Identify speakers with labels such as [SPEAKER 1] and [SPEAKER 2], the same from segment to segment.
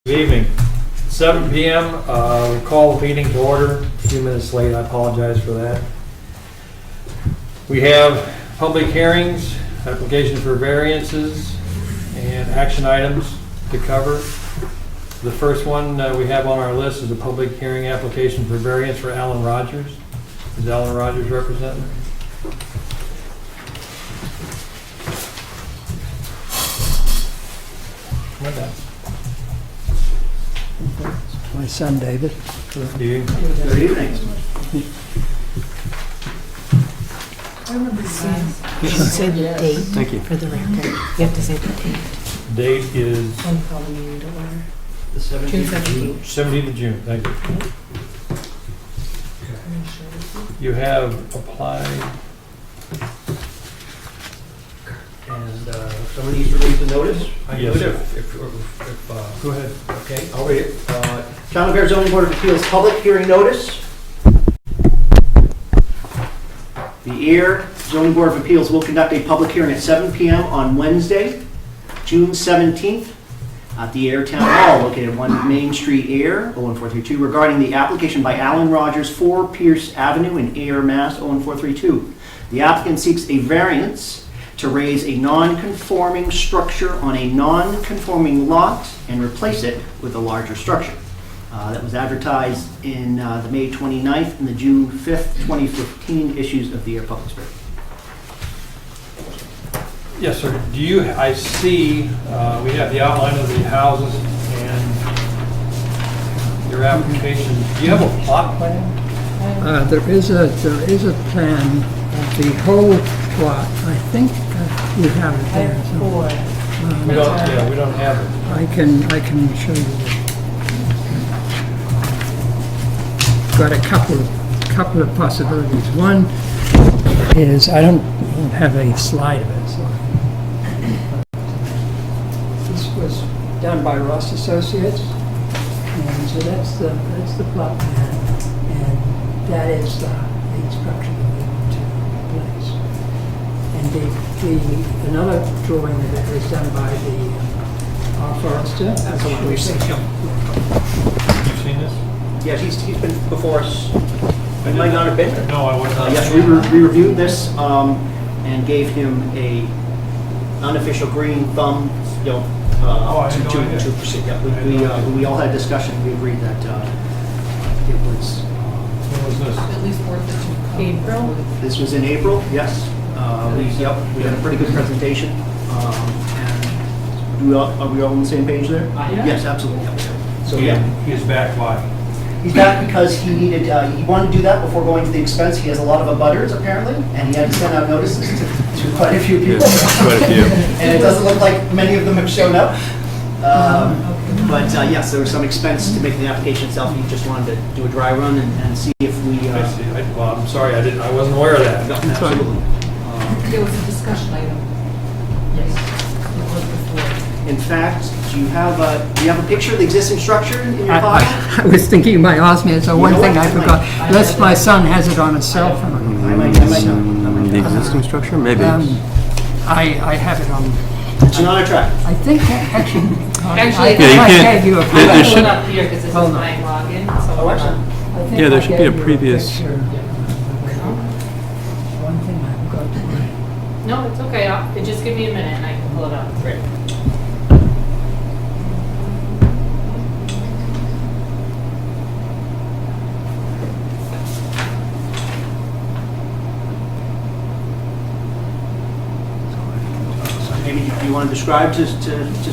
[SPEAKER 1] Good evening. 7 p.m. We call the meeting to order. A few minutes late. I apologize for that. We have public hearings, applications for variances, and action items to cover. The first one we have on our list is a public hearing application for variance for Alan Rogers. Is Alan Rogers representing? Come on down.
[SPEAKER 2] My son, David.
[SPEAKER 1] Good evening.
[SPEAKER 3] Good evening.
[SPEAKER 4] You should say the date
[SPEAKER 1] Thank you.
[SPEAKER 4] for the record. You have to say the date.
[SPEAKER 1] Date is
[SPEAKER 4] When you call the meeting to order.
[SPEAKER 3] The
[SPEAKER 4] June
[SPEAKER 3] 17th.
[SPEAKER 4] 17th.
[SPEAKER 1] 17th of June. Thank you. You have applied.
[SPEAKER 3] And someone needs to read the notice? I
[SPEAKER 1] Yes,
[SPEAKER 3] would
[SPEAKER 1] sir.
[SPEAKER 3] if,
[SPEAKER 1] Go ahead.
[SPEAKER 3] okay, I'll read it. Town of Ayer Zoning Board of Appeals public hearing notice. The Ayer Zoning Board of Appeals will conduct a public hearing at 7 p.m. on Wednesday, June 17th, at the Ayer Town Hall, located at 1 Main Street, Ayer, 01432, regarding the application by Alan Rogers, 4 Pierce Avenue in Ayer, Mass. 01432. The applicant seeks a variance to raise a non-conforming structure on a non-conforming lot and replace it with a larger structure. That was advertised in the May 29th and the June 5th, 2015 issues of the Ayer Public Spirit.
[SPEAKER 1] Yes, sir. Do you, I see, we have the outline of the houses and your application. Do you have a plot plan?
[SPEAKER 2] There is a plan of the whole plot. I think you have it
[SPEAKER 4] I
[SPEAKER 2] there.
[SPEAKER 4] have
[SPEAKER 2] so,
[SPEAKER 4] four.
[SPEAKER 1] We don't, yeah, we don't have it.
[SPEAKER 2] I can show you. Got a couple of possibilities. One is I don't have a slide of it. So. This was done by Ross Associates, and so that's the plot plan, and that is the structure that we want to place. And another drawing of it was done by the forester.
[SPEAKER 3] That's the one we've seen.
[SPEAKER 1] You've seen this?
[SPEAKER 3] Yes, he's been before us. It might not have been.
[SPEAKER 1] No, I was not.
[SPEAKER 3] Yes, we reviewed this and gave him a unofficial green thumb, you know,
[SPEAKER 1] I had no idea.
[SPEAKER 3] to proceed. Yeah, we all had a discussion. We agreed that it was.
[SPEAKER 1] When was this?
[SPEAKER 4] At least 4th of April.
[SPEAKER 3] This was in April. Yes. We had a pretty good presentation. And are we all on the same page there? Yes, absolutely. Yep. So yeah.
[SPEAKER 1] He is back why?
[SPEAKER 3] He's back because he needed, he wanted to do that before going to the expense. He has a lot of abutters apparently, and he had to send out notices to quite a few people.
[SPEAKER 5] Quite a few.
[SPEAKER 3] And it doesn't look like many of them have shown up. But yes, there was some expense to make the application itself. He just wanted to do a dry run and see if we.
[SPEAKER 1] I see. Well, I'm sorry, I wasn't aware of that.
[SPEAKER 3] No, absolutely.
[SPEAKER 4] There was a discussion item. Yes. It was before.
[SPEAKER 3] In fact, do you have a picture of the existing structure in your file?
[SPEAKER 2] I was thinking you might ask me, so one
[SPEAKER 3] know
[SPEAKER 2] thing
[SPEAKER 3] what?
[SPEAKER 2] I forgot. Unless my son has it on his cell phone.
[SPEAKER 3] I might know.
[SPEAKER 5] The existing structure, maybe.
[SPEAKER 2] I have it on,
[SPEAKER 3] It's not a track.
[SPEAKER 2] I think, actually,
[SPEAKER 4] Actually,
[SPEAKER 2] I think
[SPEAKER 5] Yeah,
[SPEAKER 2] I
[SPEAKER 5] you can't-
[SPEAKER 2] gave you a
[SPEAKER 5] there
[SPEAKER 4] I'm
[SPEAKER 2] picture.
[SPEAKER 5] should-
[SPEAKER 4] pulling up here because this is
[SPEAKER 2] Hold on.
[SPEAKER 4] my login. So
[SPEAKER 3] Oh, excellent.
[SPEAKER 2] I think
[SPEAKER 5] Yeah, there
[SPEAKER 2] I
[SPEAKER 5] should be a
[SPEAKER 2] gave you
[SPEAKER 5] previous-
[SPEAKER 2] picture. One thing I forgot to write.
[SPEAKER 4] No, it's okay. Just give me a minute and I can pull it up.
[SPEAKER 3] Great. Maybe you want to describe to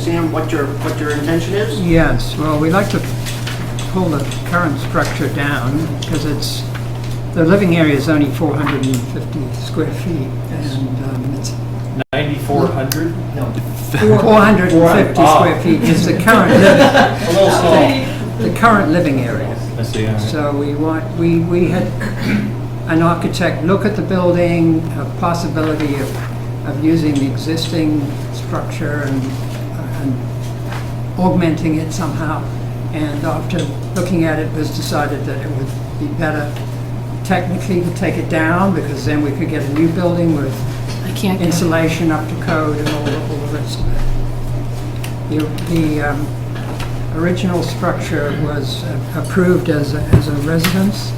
[SPEAKER 3] Sam what your intention is?
[SPEAKER 2] Yes, well, we like to pull the current structure down because the living area is only 450 square feet, and it's
[SPEAKER 1] 9,400?
[SPEAKER 3] No.
[SPEAKER 2] 450 square feet is the current
[SPEAKER 3] A little small.
[SPEAKER 2] the current living area.
[SPEAKER 1] I see. All right.
[SPEAKER 2] So we had an architect look at the building, a possibility of using the existing structure and augmenting it somehow. And after looking at it, it was decided that it would be better technically to take it down, because then we could get a new building with
[SPEAKER 4] I can't.
[SPEAKER 2] insulation up to code and all the rest of it. The original structure was approved as a residence.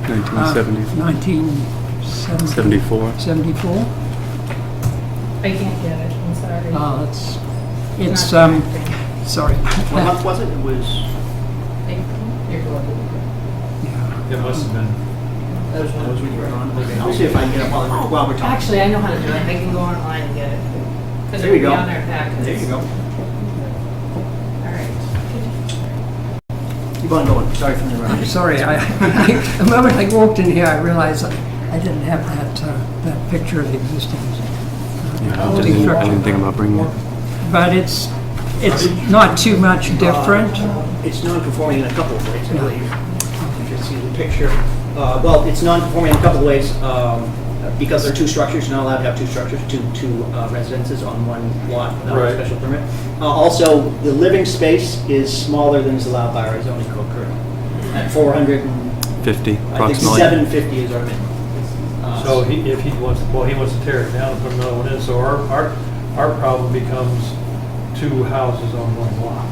[SPEAKER 5] 1970,
[SPEAKER 2] 1974.
[SPEAKER 5] 74.
[SPEAKER 4] I can't get it, I'm sorry.
[SPEAKER 2] It's, sorry.
[SPEAKER 3] What month was it? It was,
[SPEAKER 4] You're going to.
[SPEAKER 2] Yeah.
[SPEAKER 1] It must have been.
[SPEAKER 3] that was when you were on. I'll see if I can get it while we're talking.
[SPEAKER 4] Actually, I know how to do it. I can go online and get it. Because
[SPEAKER 3] There
[SPEAKER 4] it'll
[SPEAKER 3] you
[SPEAKER 4] be
[SPEAKER 3] go.
[SPEAKER 4] on their packets.
[SPEAKER 3] There you go.
[SPEAKER 4] All right.
[SPEAKER 3] Keep on going. Sorry for the
[SPEAKER 2] I'm
[SPEAKER 3] interruption.
[SPEAKER 2] sorry, the moment I walked in here, I realized I didn't have that picture of the existing.
[SPEAKER 5] Yeah, I
[SPEAKER 2] housing
[SPEAKER 5] didn't
[SPEAKER 2] structure.
[SPEAKER 5] think about bringing it.
[SPEAKER 2] But it's not too much different.
[SPEAKER 3] It's non-conforming in a couple of ways, I believe. You can see the picture. Well, it's non-conforming in a couple of ways. Because there are two structures, you're not allowed to have two structures, two residences on one lot without a
[SPEAKER 1] Right.
[SPEAKER 3] special permit. Also, the living space is smaller than is allowed by our zoning code currently. At
[SPEAKER 5] 50
[SPEAKER 3] I think
[SPEAKER 5] approximately.
[SPEAKER 3] 750 is our minimum.
[SPEAKER 1] So if he wants, well, he wants to tear it down and put another one in, so our problem becomes two houses on one lot.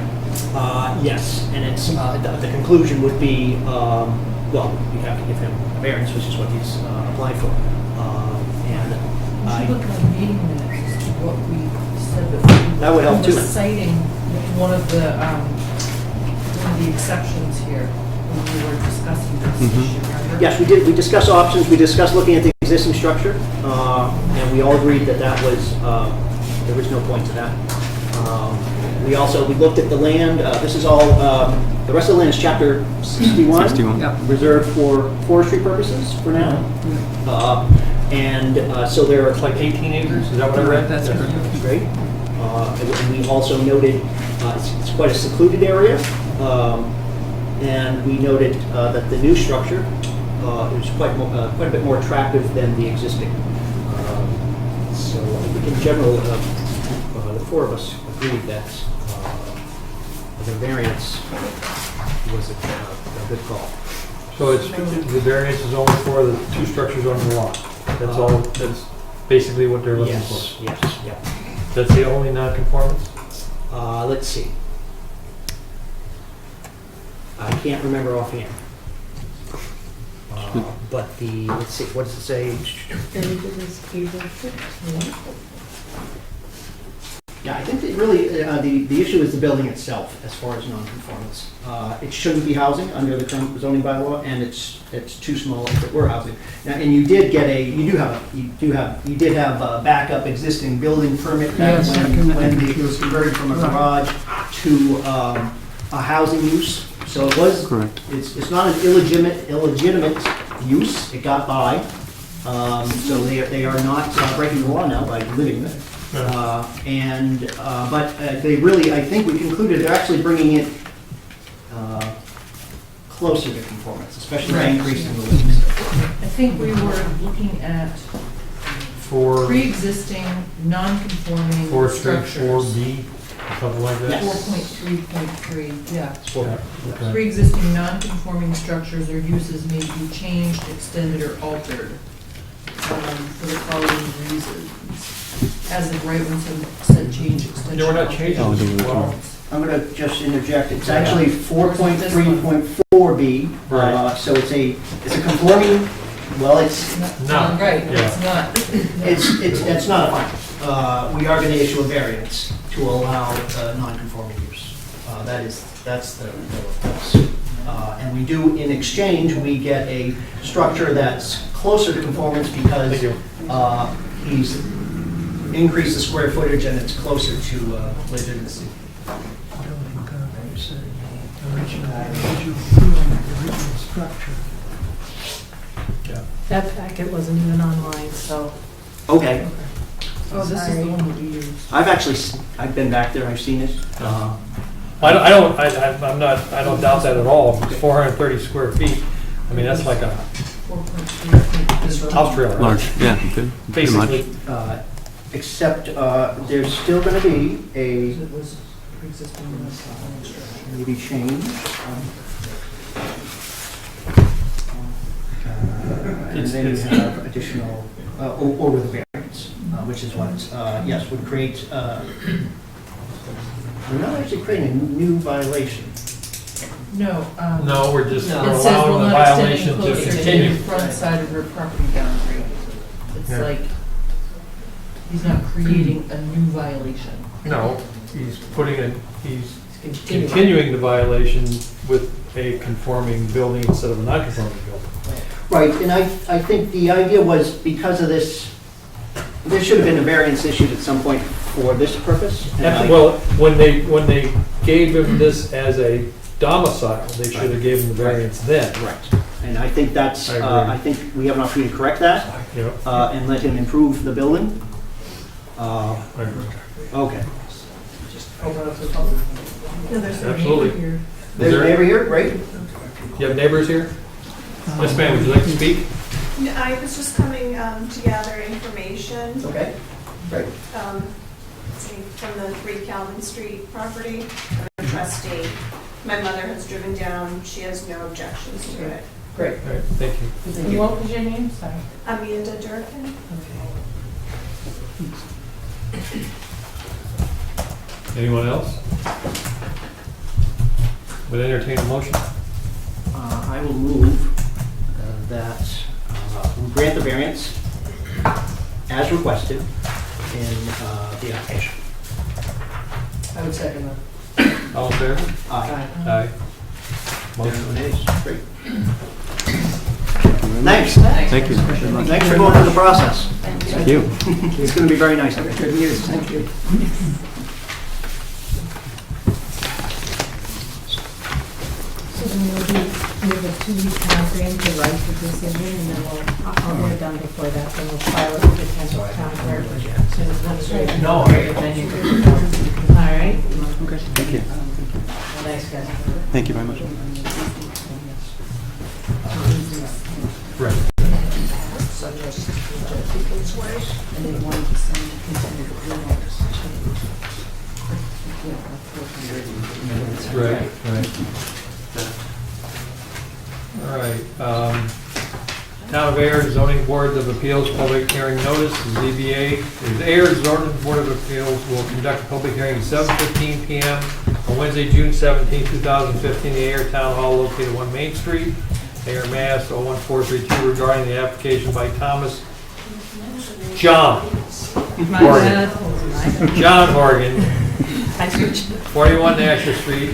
[SPEAKER 3] Yes, and it's, the conclusion would be, well, you have to give him a variance, which is what he's applied for. And
[SPEAKER 4] We
[SPEAKER 3] I,
[SPEAKER 4] should look at the meeting minutes as to what we said before.
[SPEAKER 3] That would help
[SPEAKER 4] We
[SPEAKER 3] too.
[SPEAKER 4] were citing one of the exceptions here when we were discussing this issue, remember?
[SPEAKER 3] yes, we did, we discussed options, we discussed looking at the existing structure, and we all agreed that that was, there was no point to that. We looked at the land, this is all, the rest of the land is chapter 61.
[SPEAKER 5] 61.
[SPEAKER 2] Yeah.
[SPEAKER 3] Reserved for forestry purposes for now. So there are
[SPEAKER 1] It's like 18 acres, is that what I read?
[SPEAKER 2] That's
[SPEAKER 1] Yes.
[SPEAKER 2] correct.
[SPEAKER 3] Great. And we also noted, it's quite a secluded area, and we noted that the new structure is quite a bit more attractive than the existing. So I think in general, the four of us agreed that the variance was a good call.
[SPEAKER 1] So it's, the variance is only for the two structures on the lot. That's all, that's basically what they're looking for.
[SPEAKER 3] Yes, yeah.
[SPEAKER 1] That's the only non-conformance?
[SPEAKER 3] Let's see. I can't remember offhand. But let's see, what does it say? Yeah, I think that really, the issue is the building itself as far as non-conformance. It shouldn't be housing under the current zoning bylaw, and it's too small if it were housing. Now, and you did have a backup existing building permit back
[SPEAKER 2] Yes, I
[SPEAKER 3] when
[SPEAKER 2] can-
[SPEAKER 3] it was converted from a garage to a housing use. So it was,
[SPEAKER 5] Correct.
[SPEAKER 3] it's not an illegitimate use, it got by. So they are not breaking the law now by living there. But they really, I think we concluded they're actually bringing it closer to conformance, especially by increasing the living space.
[SPEAKER 4] I think we were looking at
[SPEAKER 1] For
[SPEAKER 4] pre-existing, non-conforming
[SPEAKER 1] 4.3,
[SPEAKER 4] structures.
[SPEAKER 1] 4B, something like that?
[SPEAKER 3] Yes.
[SPEAKER 4] 4.3.3, yeah.
[SPEAKER 1] Okay.
[SPEAKER 4] Pre-existing non-conforming structures or uses may be changed, extended, or altered for the following reasons. As the right one said, change, extension.
[SPEAKER 1] Yeah, we're not
[SPEAKER 4] or
[SPEAKER 1] changing
[SPEAKER 5] Oh,
[SPEAKER 1] it.
[SPEAKER 5] the original.
[SPEAKER 1] Well,
[SPEAKER 3] I'm going to just interject, it's actually 4.3.4B,
[SPEAKER 1] Right.
[SPEAKER 3] so it's a conforming, well, it's
[SPEAKER 1] No.
[SPEAKER 4] Right,
[SPEAKER 1] Yeah.
[SPEAKER 4] it's not.
[SPEAKER 3] It's not a fine. We are going to issue a variance to allow non-conforming use. That's the request. And we do, in exchange, we get a structure that's closer to conformance because
[SPEAKER 1] Thank you.
[SPEAKER 3] he's increased the square footage and it's closer to legitimacy.
[SPEAKER 2] Building code said the original structure.
[SPEAKER 6] That packet wasn't even online, so.
[SPEAKER 3] Okay.
[SPEAKER 4] Oh, this is the one that we used.
[SPEAKER 3] I've been back there, I've seen it.
[SPEAKER 1] I don't doubt that at all. It's 430 square feet. I mean, that's like a
[SPEAKER 4] 4.3.
[SPEAKER 1] house trailer. right?
[SPEAKER 5] Large, yeah, good. Pretty much.
[SPEAKER 1] Basically,
[SPEAKER 3] Except there's still going to be a
[SPEAKER 4] It was pre-existing non-conforming structure.
[SPEAKER 3] maybe change. And then you have additional, over the variance, which is what, yes, would create We're not actually creating a new violation.
[SPEAKER 4] No.
[SPEAKER 1] No, we're just
[SPEAKER 4] It says will
[SPEAKER 1] allowing the
[SPEAKER 4] not extend
[SPEAKER 1] violation to
[SPEAKER 4] closer to
[SPEAKER 1] continue.
[SPEAKER 4] the front side of your property boundary. It's
[SPEAKER 1] Yeah.
[SPEAKER 4] like, he's not creating a new violation.
[SPEAKER 1] No, he's he's continuing the violation with a conforming building instead of a non-conforming building.
[SPEAKER 3] Right, and I think the idea was because of this, there should have been a variance issued at some point for this purpose. and I-
[SPEAKER 1] Well, when they gave him this as a domicile, they should have given him the variance then.
[SPEAKER 3] Right, and I think that's,
[SPEAKER 1] I agree.
[SPEAKER 3] I think we have an opportunity to correct that
[SPEAKER 1] You know,
[SPEAKER 3] and let him improve the building.
[SPEAKER 1] I agree.
[SPEAKER 3] Okay.
[SPEAKER 4] No, there's
[SPEAKER 1] no neighbor Absolutely.
[SPEAKER 4] here.
[SPEAKER 3] There's a
[SPEAKER 1] there-
[SPEAKER 3] neighbor here, right?
[SPEAKER 1] You have neighbors here? Yes, ma'am, would you like to speak?
[SPEAKER 7] I was just coming to gather information
[SPEAKER 3] Okay, great.
[SPEAKER 7] say, from the 3 Calvin Street property. I'm a trustee. My mother has driven down. She has no objections to it.
[SPEAKER 3] Great.
[SPEAKER 1] All right, thank you.
[SPEAKER 3] Thank you.
[SPEAKER 6] What was your name? Sorry.
[SPEAKER 7] Amanda Durkin.
[SPEAKER 1] Anyone else? Would entertain a motion?
[SPEAKER 3] I will move that we grant the variance as requested in the application.
[SPEAKER 4] I would second that.
[SPEAKER 1] All in favor?
[SPEAKER 3] Aye.
[SPEAKER 1] Aye.
[SPEAKER 3] There
[SPEAKER 1] Motion
[SPEAKER 3] it is. Great.
[SPEAKER 5] Thanks.
[SPEAKER 3] Thanks.
[SPEAKER 5] Thank you.
[SPEAKER 3] Thanks for going through the process.
[SPEAKER 5] Thank you.
[SPEAKER 3] It's going to be very nice. Good news. Thank you.
[SPEAKER 6] So then we'll do, we have a 2-week time frame to write the decision, and then I'll get it done before that, then we'll file it with the town clerk. So it's not straight.
[SPEAKER 1] No.
[SPEAKER 6] Then you can- All right?
[SPEAKER 5] Okay, thank you.
[SPEAKER 6] Thanks, guys.
[SPEAKER 5] Thank you very much.
[SPEAKER 1] Right.
[SPEAKER 6] And they wanted to send consent
[SPEAKER 1] Right, right. All right. Town of Ayer Zoning Board of Appeals Public Hearing Notice, ZBA. The Ayer Zoning Board of Appeals will conduct a public hearing at 7:15 PM on Wednesday, June 17, 2015, the Ayer Town Hall located 1 Main Street, Ayer, Mass. 01432, regarding the application by John Horgan. John Horgan, 41 Nasher Street,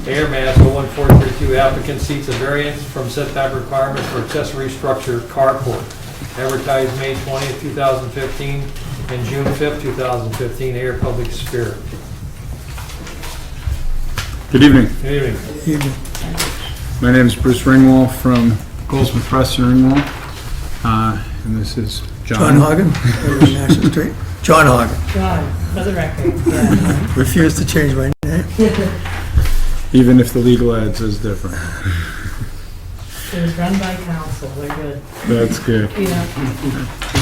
[SPEAKER 1] Ayer, Mass. 01432, applicant seeks a variance from setback requirements for accessory structure carport. Advertised May 20th, 2015, and June 5th, 2015, Ayer Public Spirit.
[SPEAKER 8] Good evening.
[SPEAKER 1] Good evening.
[SPEAKER 8] My name is Bruce Ringwald from Goldsmith Press in Ringwald. And this is
[SPEAKER 9] John Hagen, National Street. John Hagen.
[SPEAKER 6] John, for the record, yeah.
[SPEAKER 9] Refuse to change my name.
[SPEAKER 8] Even if the legal ad says different.
[SPEAKER 6] It was run by council, we're good.
[SPEAKER 8] That's good.
[SPEAKER 6] Yeah,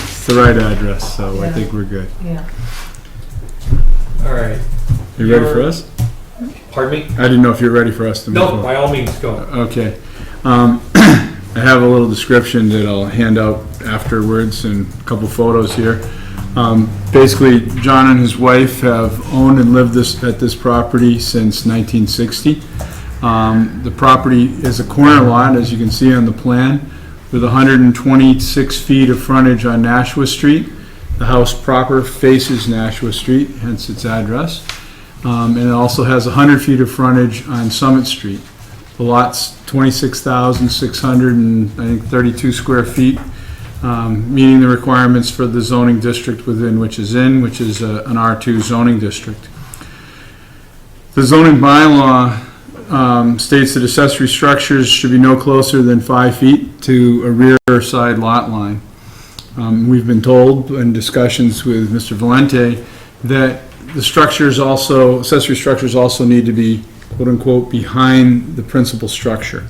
[SPEAKER 8] It's the right address, so I
[SPEAKER 6] Yeah.
[SPEAKER 8] think we're good.
[SPEAKER 6] yeah.
[SPEAKER 1] All right.
[SPEAKER 8] You ready for us?
[SPEAKER 1] Pardon me?
[SPEAKER 8] I didn't know if you're ready for us to move
[SPEAKER 1] No,
[SPEAKER 8] forward.
[SPEAKER 1] by all means, go.
[SPEAKER 8] Okay. I have a little description that I'll hand out afterwards and a couple photos here. Basically, John and his wife have owned and lived at this property since 1960. The property is a corner lot, as you can see on the plan, with 126 feet of frontage on Nashua Street. The house proper faces Nashua Street, hence its address. And it also has 100 feet of frontage on Summit Street. The lot's 26,632 square feet, meeting the requirements for the zoning district within which is an R2 zoning district. The zoning bylaw states that accessory structures should be no closer than 5 feet to a rear or side lot line. We've been told in discussions with Mr. Valente that the accessory structures also need to be quote-unquote behind the principal structure.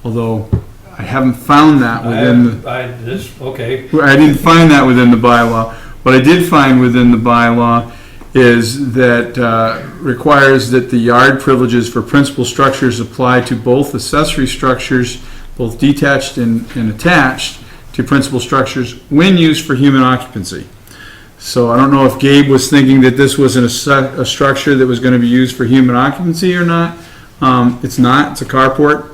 [SPEAKER 8] Although I haven't found that within I didn't find that within the bylaw. What I did find within the bylaw is that requires that the yard privileges for principal structures apply to both accessory structures, both detached and attached to principal structures when used for human occupancy. So I don't know if Gabe was thinking that this was a structure that was going to be used for human occupancy or not. It's not. It's a carport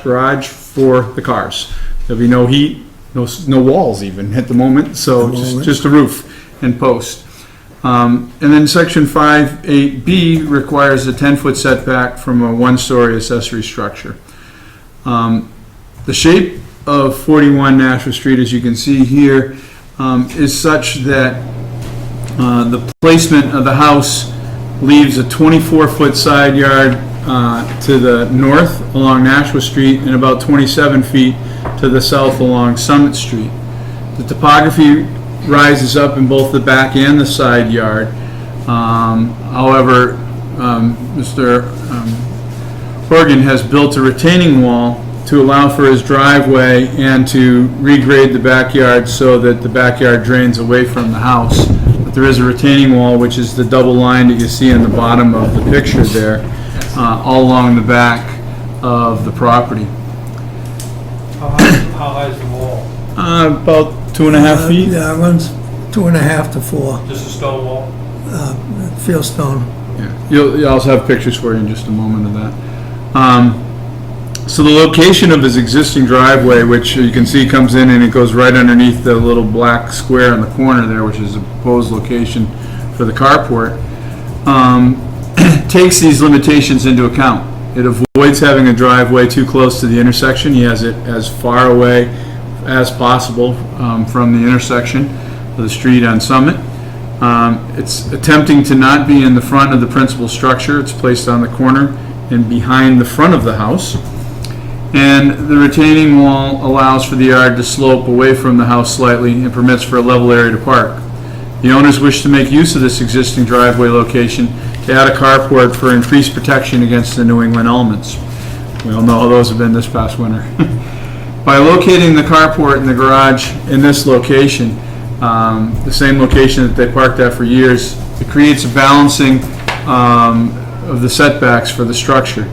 [SPEAKER 8] / garage for the cars. There'll be no heat, no walls even at the moment, so just a roof and post. And then section 5.8B requires a 10-foot setback from a one-story accessory structure. The shape of 41 Nashua Street, as you can see here, is such that the placement of the house leaves a 24-foot side yard to the north along Nashua Street and about 27 feet to the south along Summit Street. The topography rises up in both the back and the side yard. However, Mr. Horgan has built a retaining wall to allow for his driveway and to regrade the backyard so that the backyard drains away from the house. But there is a retaining wall, which is the double line that you see in the bottom of the picture there, all along the back of the property.
[SPEAKER 1] How high is the wall?
[SPEAKER 8] About 2.5 feet.
[SPEAKER 9] Yeah, it runs 2.5 to 4,
[SPEAKER 1] Just a stone wall?
[SPEAKER 9] fieldstone.
[SPEAKER 8] Yeah, you'll also have pictures for you in just a moment of that. So the location of his existing driveway, which you can see comes in and it goes right underneath the little black square in the corner there, which is a proposed location for the carport, takes these limitations into account. It avoids having a driveway too close to the intersection. He has it as far away as possible from the intersection of the street on Summit. It's attempting to not be in the front of the principal structure. It's placed on the corner and behind the front of the house. And the retaining wall allows for the yard to slope away from the house slightly and permits for a level area to park. The owners wish to make use of this existing driveway location to add a carport for increased protection against the New England elements. We all know how those have been this past winter. By locating the carport and the garage in this location, the same location that they parked at for years, it creates a balancing of the setbacks for the structure.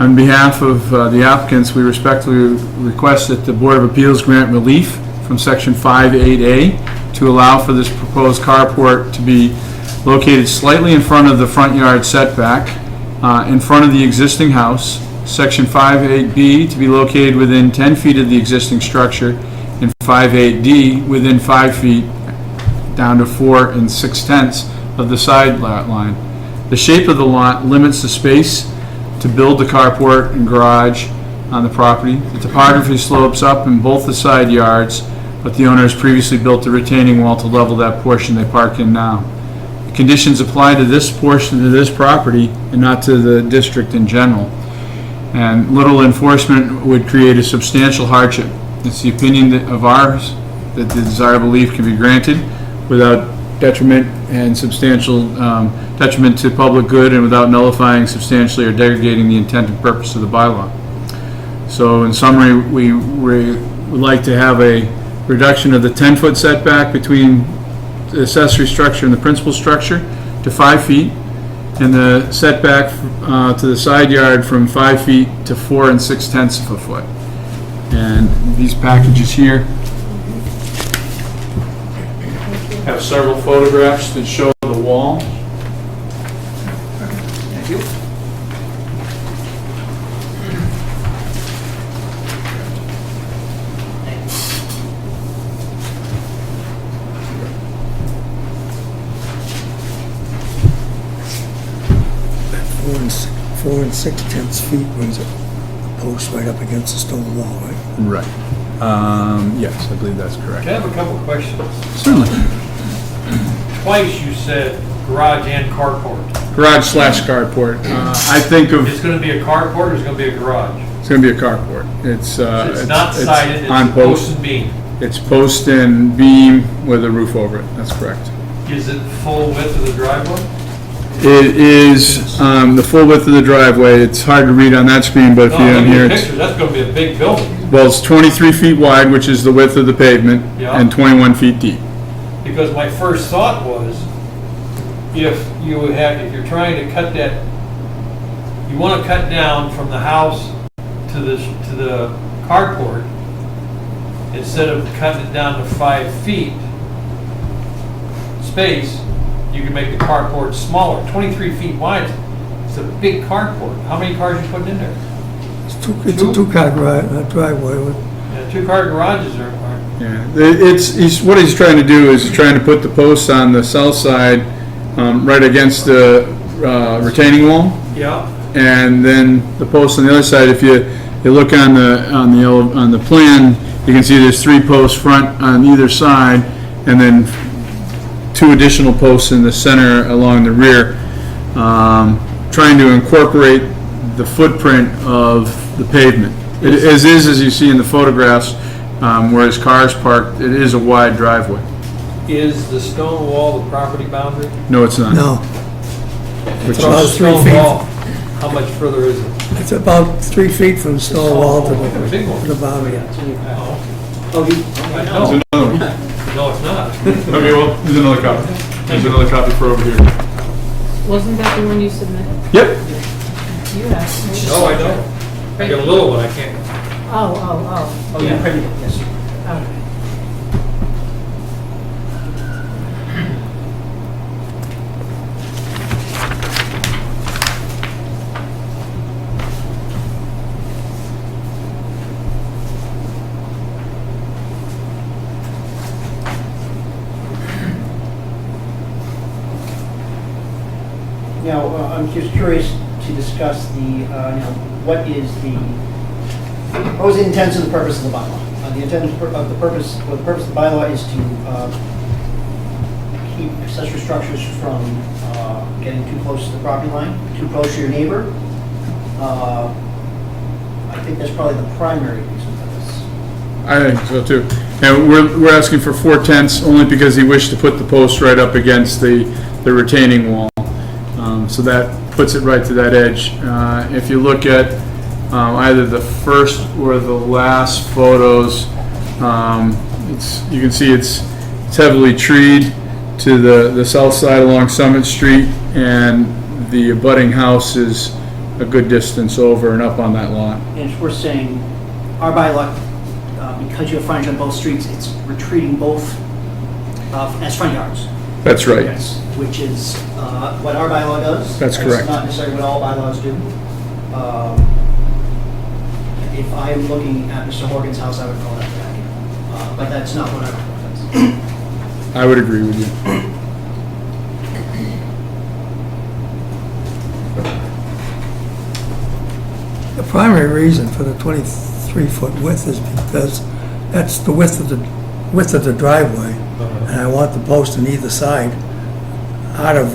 [SPEAKER 8] On behalf of the applicants, we respectfully request that the Board of Appeals grant relief from Section 5.8A to allow for this proposed carport to be located slightly in front of the front yard setback, in front of the existing house. Section 5.8B to be located within 10 feet of the existing structure, and 5.8D within 5 feet down to 4 6/10 of the side lot line. The shape of the lot limits the space to build the carport and garage on the property. The topography slopes up in both the side yards, but the owner has previously built a retaining wall to level that portion they park in now. The conditions apply to this portion of this property and not to the district in general. And little enforcement would create a substantial hardship. It's the opinion of ours that the desired relief can be granted without detriment and substantial detriment to public good and without nullifying substantially or degrading the intent and purpose of the bylaw. So in summary, we would like to have a reduction of the 10-foot setback between the accessory structure and the principal structure to 5 feet, and the setback to the side yard from 5 feet to 4 6/10 of a foot. And these packages here have several photographs that show the wall.
[SPEAKER 3] Thank you.
[SPEAKER 9] Four and 6/10 feet brings a post right up against the stone wall, right?
[SPEAKER 8] Right. Yes, I believe that's correct.
[SPEAKER 1] Can I have a couple of questions?
[SPEAKER 8] Certainly.
[SPEAKER 1] Twice you said garage and carport.
[SPEAKER 8] Garage / carport. I think of,
[SPEAKER 1] It's gonna be a carport or it's gonna be a garage?
[SPEAKER 8] it's going to be a carport. It's
[SPEAKER 1] It's not sided,
[SPEAKER 8] on
[SPEAKER 1] it's post and beam.
[SPEAKER 8] It's post and beam with a roof over it. That's correct.
[SPEAKER 1] Is it full width of the driveway?
[SPEAKER 8] It is the full width of the driveway. It's hard to read on that screen, but if
[SPEAKER 1] No,
[SPEAKER 8] you
[SPEAKER 1] look
[SPEAKER 8] don't
[SPEAKER 1] at
[SPEAKER 8] hear
[SPEAKER 1] the
[SPEAKER 8] it.
[SPEAKER 1] picture, that's gonna be a big building,
[SPEAKER 8] Well, it's 23 feet wide, which is the width of the pavement,
[SPEAKER 1] Yeah.
[SPEAKER 8] and 21 feet deep.
[SPEAKER 1] because my first thought was, if you're trying to cut that, you wanna cut down from the house to the carport, instead of cutting it down to 5 feet, space, you can make the carport smaller. 23 feet wide, it's a big carport. How many cars are you putting in there?
[SPEAKER 9] It's a two-car driveway with,
[SPEAKER 1] Yeah, 2-car garages are,
[SPEAKER 8] Yeah, what he's trying to do is he's trying to put the posts on the south side, right against the retaining wall,
[SPEAKER 1] yeah,
[SPEAKER 8] and then the posts on the other side. If you look on the plan, you can see there's 3 posts front on either side, and then 2 additional posts in the center along the rear, trying to incorporate the footprint of the pavement. As you see in the photographs, where his car's parked, it is a wide driveway.
[SPEAKER 1] is the stone wall the property boundary?
[SPEAKER 8] No, it's not.
[SPEAKER 9] no,
[SPEAKER 8] Which
[SPEAKER 9] It's about
[SPEAKER 8] is,
[SPEAKER 1] The
[SPEAKER 9] 3
[SPEAKER 1] stone
[SPEAKER 9] feet.
[SPEAKER 1] wall, how much further is it?
[SPEAKER 9] It's about 3 feet from the stone wall to
[SPEAKER 1] A big one.
[SPEAKER 9] the boundary.
[SPEAKER 1] Oh,
[SPEAKER 3] Oh, you,
[SPEAKER 1] I
[SPEAKER 8] there's
[SPEAKER 1] know.
[SPEAKER 8] another one.
[SPEAKER 1] No, it's not.
[SPEAKER 8] Okay, well, there's another copy. There's another copy for over here.
[SPEAKER 6] Wasn't that the one you submitted?
[SPEAKER 8] Yep.
[SPEAKER 6] You asked me.
[SPEAKER 1] No, I don't. I got a little one, I can't.
[SPEAKER 6] Oh,
[SPEAKER 3] oh, you printed it, yes.
[SPEAKER 6] okay.
[SPEAKER 3] Now, I'm just curious to discuss what is what was the intent and the purpose of the bylaw? The intent of the purpose of the bylaw is to keep accessory structures from getting too close to the property line, too close to your neighbor. I think that's probably the primary reason for this.
[SPEAKER 8] I think so too. And we're asking for 4/10 only because he wished to put the post right up against the retaining wall. So that puts it right to that edge. If you look at either the first or the last photos, you can see it's heavily treed to the south side along Summit Street, and the abutting house is a good distance over and up on that lot.
[SPEAKER 3] And it's worth saying, our bylaw, because you have frontage on both streets, it's retreating both as front yards.
[SPEAKER 8] That's right.
[SPEAKER 3] Yes, which is what our bylaw does.
[SPEAKER 8] That's correct.
[SPEAKER 3] It's not necessarily what all bylaws do. If I'm looking at Mr. Morgan's house, I would call that back. But that's not what our bylaw does.
[SPEAKER 8] I would agree with you.
[SPEAKER 9] The primary reason for the 23-foot width is because that's the width of the driveway, and I want the post on either side out of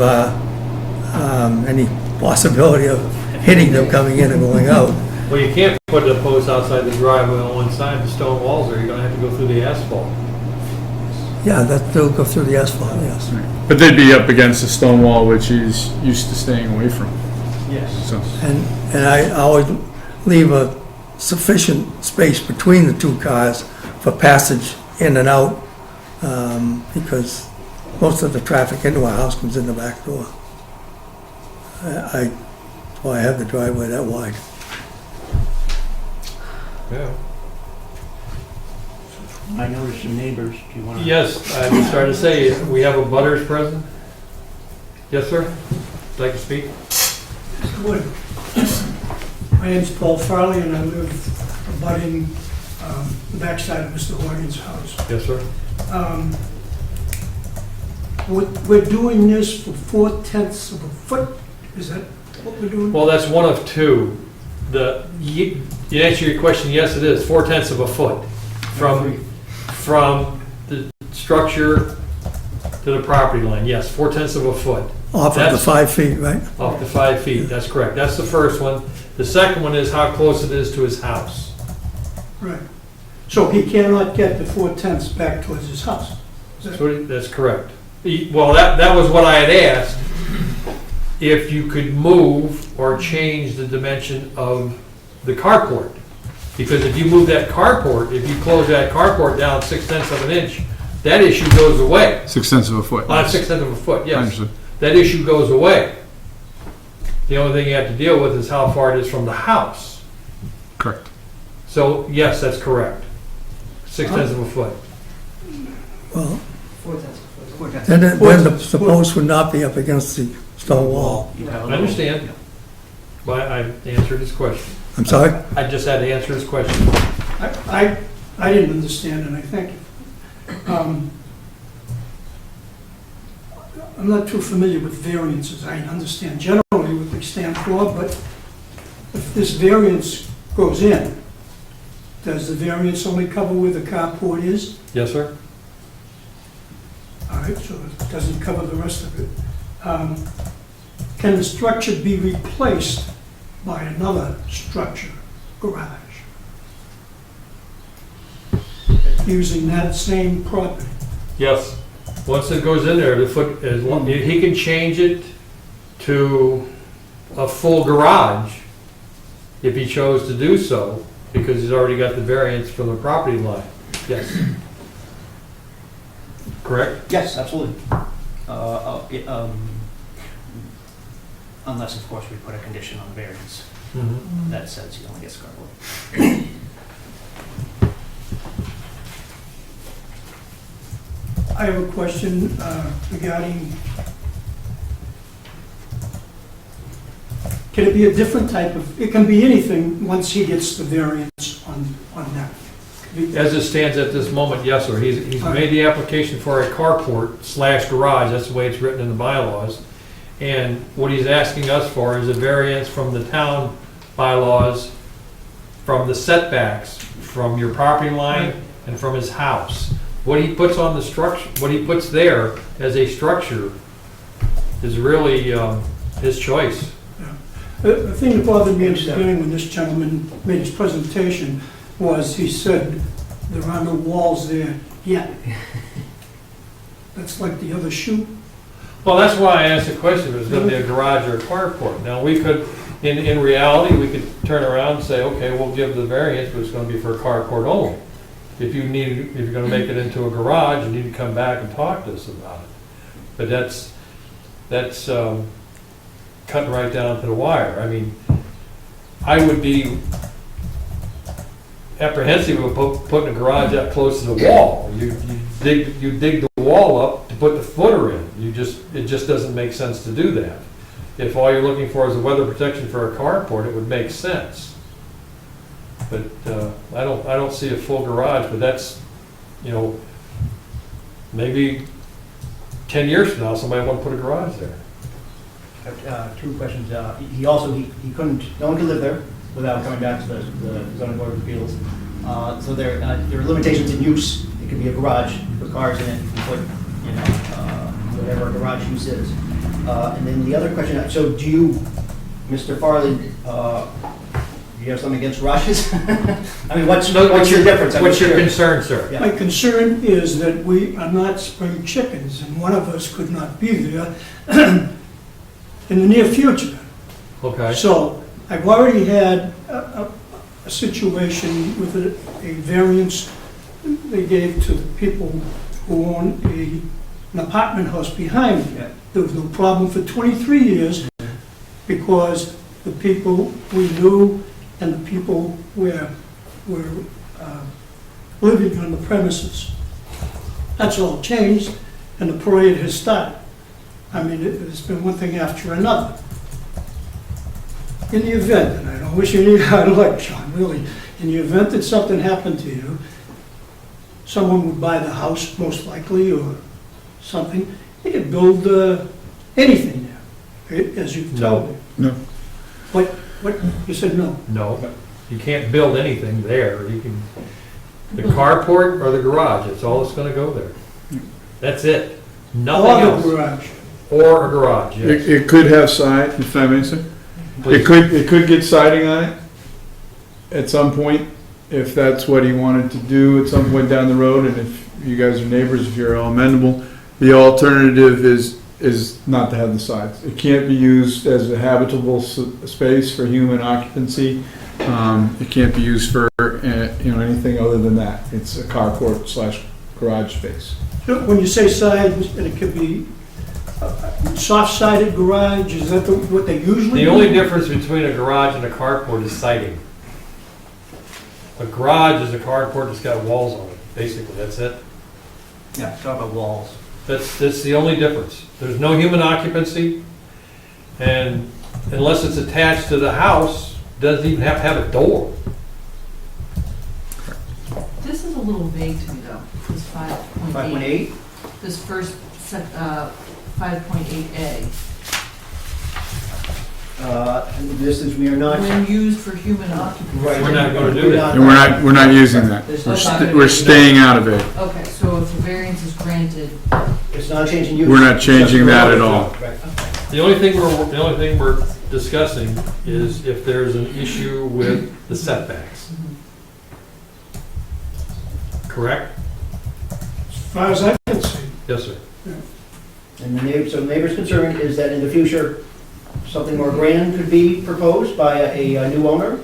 [SPEAKER 9] any possibility of hitting them coming in and going out.
[SPEAKER 1] Well, you can't put a post outside the driveway on one side, the stone walls are, you're gonna have to go through the asphalt.
[SPEAKER 9] Yeah, they'll go through the asphalt, yes.
[SPEAKER 8] But they'd be up against the stone wall, which he's used to staying away from.
[SPEAKER 3] Yes.
[SPEAKER 8] So,
[SPEAKER 9] And I always leave a sufficient space between the 2 cars for passage in and out, because most of the traffic into our house comes in the back door. That's why I have the driveway that wide.
[SPEAKER 1] Yeah.
[SPEAKER 3] I noticed some neighbors. Do you want to?
[SPEAKER 1] Yes, I was starting to say, we have a butters present? Yes, sir? Would you like to speak?
[SPEAKER 10] Wood. My name's Paul Farley, and I live abutting the backside of Mr. Horgan's house.
[SPEAKER 1] Yes, sir.
[SPEAKER 10] We're doing this for 4/10 of a foot, is that what we're doing?
[SPEAKER 1] Well, that's one of two. You answer your question, yes, it is, 4/10 of a foot from the structure to the property line. Yes, 4/10 of a foot
[SPEAKER 9] Off of the
[SPEAKER 1] That's-
[SPEAKER 9] 5 feet, right?
[SPEAKER 1] off the 5 feet. That's correct. That's the first one. The second one is how close it is to his house.
[SPEAKER 10] Right. So he cannot get the 4/10 back towards his house? Is that-
[SPEAKER 1] That's correct. Well, that was what I had asked, if you could move or change the dimension of the carport. Because if you move that carport, if you close that carport down 6/10 of an inch, that issue goes away.
[SPEAKER 8] 6/10 of a foot.
[SPEAKER 1] 6/10 of a foot,
[SPEAKER 8] I
[SPEAKER 1] yes.
[SPEAKER 8] understand.
[SPEAKER 1] That issue goes away. The only thing you have to deal with is how far it is from the house.
[SPEAKER 8] Correct.
[SPEAKER 1] So, yes, that's correct. 6/10 of a foot.
[SPEAKER 9] Well,
[SPEAKER 3] 4/10 of a foot.
[SPEAKER 9] Then the post would not be up against the stone wall.
[SPEAKER 3] You'd have a
[SPEAKER 1] I
[SPEAKER 3] little-
[SPEAKER 1] understand. But I answered his question.
[SPEAKER 9] I'm sorry?
[SPEAKER 1] I just had to answer his question.
[SPEAKER 10] I didn't understand, and I thank you. I'm not too familiar with variances. I understand generally what they stand for, but if this variance goes in, does the variance only cover where the carport is?
[SPEAKER 1] Yes, sir?
[SPEAKER 10] All right, so it doesn't cover the rest of it. Can the structure be replaced by another structure, garage, using that same property?
[SPEAKER 1] Yes. Once it goes in there, he can change it to a full garage if he chose to do so, because he's already got the variance from the property line. Yes. Correct?
[SPEAKER 3] Yes, absolutely. Unless, of course, we put a condition on the variance that says he only gets carport.
[SPEAKER 10] I have a question regarding, can it be a different type of, it can be anything once he gets the variance on that?
[SPEAKER 1] As it stands at this moment, yes, sir. He's made the application for a carport / garage, that's the way it's written in the bylaws. And what he's asking us for is a variance from the town bylaws, from the setbacks, from your property line and from his house. What he puts on the structure, what he puts there as a structure is really his choice.
[SPEAKER 10] The thing that bothered me in the beginning when this gentleman made his presentation was he said there are no walls there yet. That's like the other shoe.
[SPEAKER 1] Well, that's why I asked the question, if it was gonna be a garage or a carport. Now, we could, in reality, we could turn around and say, okay, we'll give the variance, but it's gonna be for a carport only. If you're gonna make it into a garage, you need to come back and talk to us about it. But that's cutting right down to the wire. I mean, I would be apprehensive of putting a garage up close to the wall. You dig the wall up to put the footer in. It just doesn't make sense to do that. If all you're looking for is a weather protection for a carport, it would make sense. But I don't see a full garage, but that's, maybe 10 years from now, somebody want to put a garage there.
[SPEAKER 3] Two questions. He couldn't, no one could live there without coming back to the zoning board of appeals. So there are limitations in use. It could be a garage, put cars in it, you can put, whatever a garage use is. And then the other question, so do you, Mr. Farley, do you have something against garages? I mean, what's your difference?
[SPEAKER 1] What's your concern, sir?
[SPEAKER 10] My concern is that we are not spring chickens, and one of us could not be there in the near future.
[SPEAKER 1] Okay.
[SPEAKER 10] So I've already had a situation with a variance they gave to the people who own an apartment house behind me. There was no problem for 23 years because the people we knew and the people were living on the premises. That's all changed, and the parade has started. I mean, it's been one thing after another. In the event, and I don't wish you any hard luck, John, really, in the event that something happened to you, someone would buy the house, most likely, or something, they could build anything there, as you told me.
[SPEAKER 8] No.
[SPEAKER 10] What, you said no?
[SPEAKER 1] No, you can't build anything there. You can, the carport or the garage, it's all that's gonna go there. That's it. Nothing
[SPEAKER 10] Or the
[SPEAKER 1] else.
[SPEAKER 10] garage.
[SPEAKER 1] Or a garage, yes.
[SPEAKER 8] It could have siding, if I may say.
[SPEAKER 1] Please.
[SPEAKER 8] It could get siding on it at some point, if that's what he wanted to do at some point down the road, and if you guys are neighbors, if you're all amenable. The alternative is not to have the sides. It can't be used as a habitable space for human occupancy. It can't be used for anything other than that. It's a carport / garage space.
[SPEAKER 10] When you say sides, and it could be soft-sided garage, is that what they usually do?
[SPEAKER 1] The only difference between a garage and a carport is siding. A garage is a carport that's got walls on it, basically, that's it.
[SPEAKER 3] Yeah, talk about walls.
[SPEAKER 1] That's the only difference. There's no human occupancy, and unless it's attached to the house, doesn't even have to have a door.
[SPEAKER 4] This is a little vague to me though, this 5.8.
[SPEAKER 3] 5.8?
[SPEAKER 4] This first, 5.8A.
[SPEAKER 3] This is, we are not.
[SPEAKER 4] When used for human occupancy.
[SPEAKER 3] Right.
[SPEAKER 1] We're not gonna do that.
[SPEAKER 8] And we're not using that. We're staying out of it.
[SPEAKER 4] Okay, so if the variance is granted,
[SPEAKER 3] It's not changing use.
[SPEAKER 8] We're not changing that at all.
[SPEAKER 3] Right.
[SPEAKER 1] The only thing we're discussing is if there's an issue with the setbacks. Correct?
[SPEAKER 10] As far as I can see.
[SPEAKER 1] Yes, sir.
[SPEAKER 3] And so the neighbor's concern is that in the future, something more grand could be proposed by a new owner.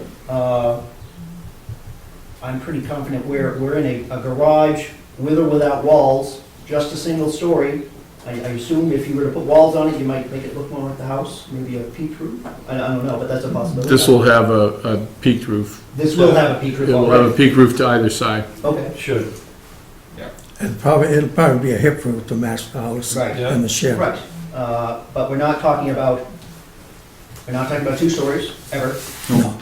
[SPEAKER 3] I'm pretty confident we're in a garage with or without walls, just a single story. I assume if you were to put walls on it, you might make it look more like the house, maybe a peaked roof. I don't know, but that's a possibility.
[SPEAKER 8] This will have a peaked roof.
[SPEAKER 3] This will have a peaked roof
[SPEAKER 8] It will have a
[SPEAKER 3] already.
[SPEAKER 8] peaked roof to either side.
[SPEAKER 3] Okay.
[SPEAKER 1] Should.
[SPEAKER 9] It'll probably be a hip roof to match the house
[SPEAKER 3] Right.
[SPEAKER 1] Yeah.
[SPEAKER 9] and the shed.
[SPEAKER 3] Right, but we're not talking about 2 stories, ever.
[SPEAKER 9] No,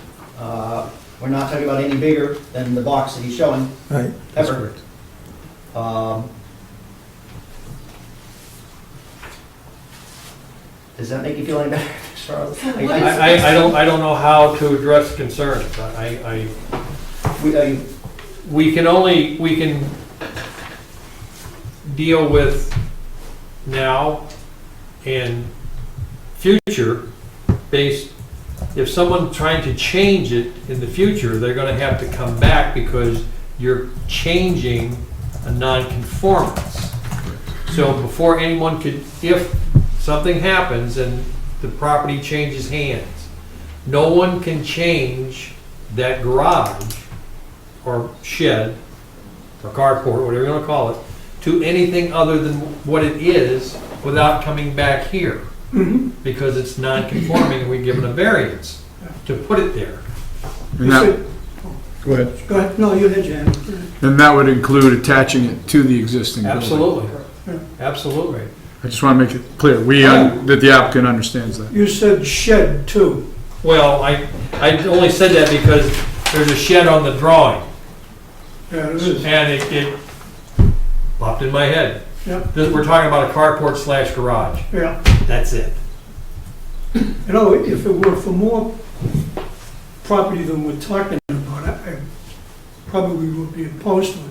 [SPEAKER 3] We're not talking about any bigger than the box that he's showing,
[SPEAKER 9] right.
[SPEAKER 3] ever. Does that make you feel any better, Charlotte?
[SPEAKER 1] I don't know how to address concerns. We can deal with now and future based, if someone's trying to change it in the future, they're gonna have to come back because you're changing a non-conformance. So before anyone could, if something happens and the property changes hands, no one can change that garage or shed or carport, whatever you wanna call it, to anything other than what it is without coming back here. Because it's non-conforming and we've given a variance to put it there.
[SPEAKER 8] And that, go ahead.
[SPEAKER 10] Go ahead, no, you had Jan.
[SPEAKER 8] And that would include attaching it to the existing building.
[SPEAKER 1] Absolutely, absolutely.
[SPEAKER 8] I just want to make it clear, that the applicant understands that.
[SPEAKER 10] You said shed too.
[SPEAKER 1] Well, I only said that because there's a shed on the drawing
[SPEAKER 10] Yeah, it is.
[SPEAKER 1] and it popped in my head.
[SPEAKER 10] Yeah,
[SPEAKER 1] We're talking about a carport / garage.
[SPEAKER 10] yeah.
[SPEAKER 1] That's it.
[SPEAKER 10] You know, if it were for more property than we're talking about, I probably would be opposed to it.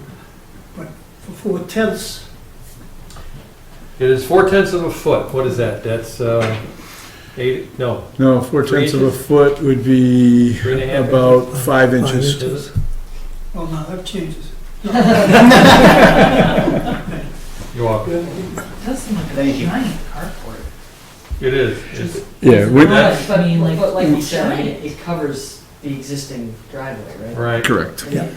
[SPEAKER 10] But for 4/10,
[SPEAKER 1] It is 4/10 of a foot. What is that? That's 8, no,
[SPEAKER 8] No, 4/10 of a foot would be
[SPEAKER 1] 3.5
[SPEAKER 8] about 5 inches.
[SPEAKER 1] is it?
[SPEAKER 10] oh no, that changes.
[SPEAKER 1] You're welcome.
[SPEAKER 4] it does seem like a
[SPEAKER 3] Thank you.
[SPEAKER 4] giant carport.
[SPEAKER 1] It is. It's-
[SPEAKER 8] Yeah,
[SPEAKER 4] It's
[SPEAKER 8] we-
[SPEAKER 4] not, I mean,
[SPEAKER 11] But like you
[SPEAKER 4] it's
[SPEAKER 11] said, I mean,
[SPEAKER 4] giant.
[SPEAKER 11] it covers the existing driveway, right?
[SPEAKER 1] Right.
[SPEAKER 8] correct.
[SPEAKER 11] I mean,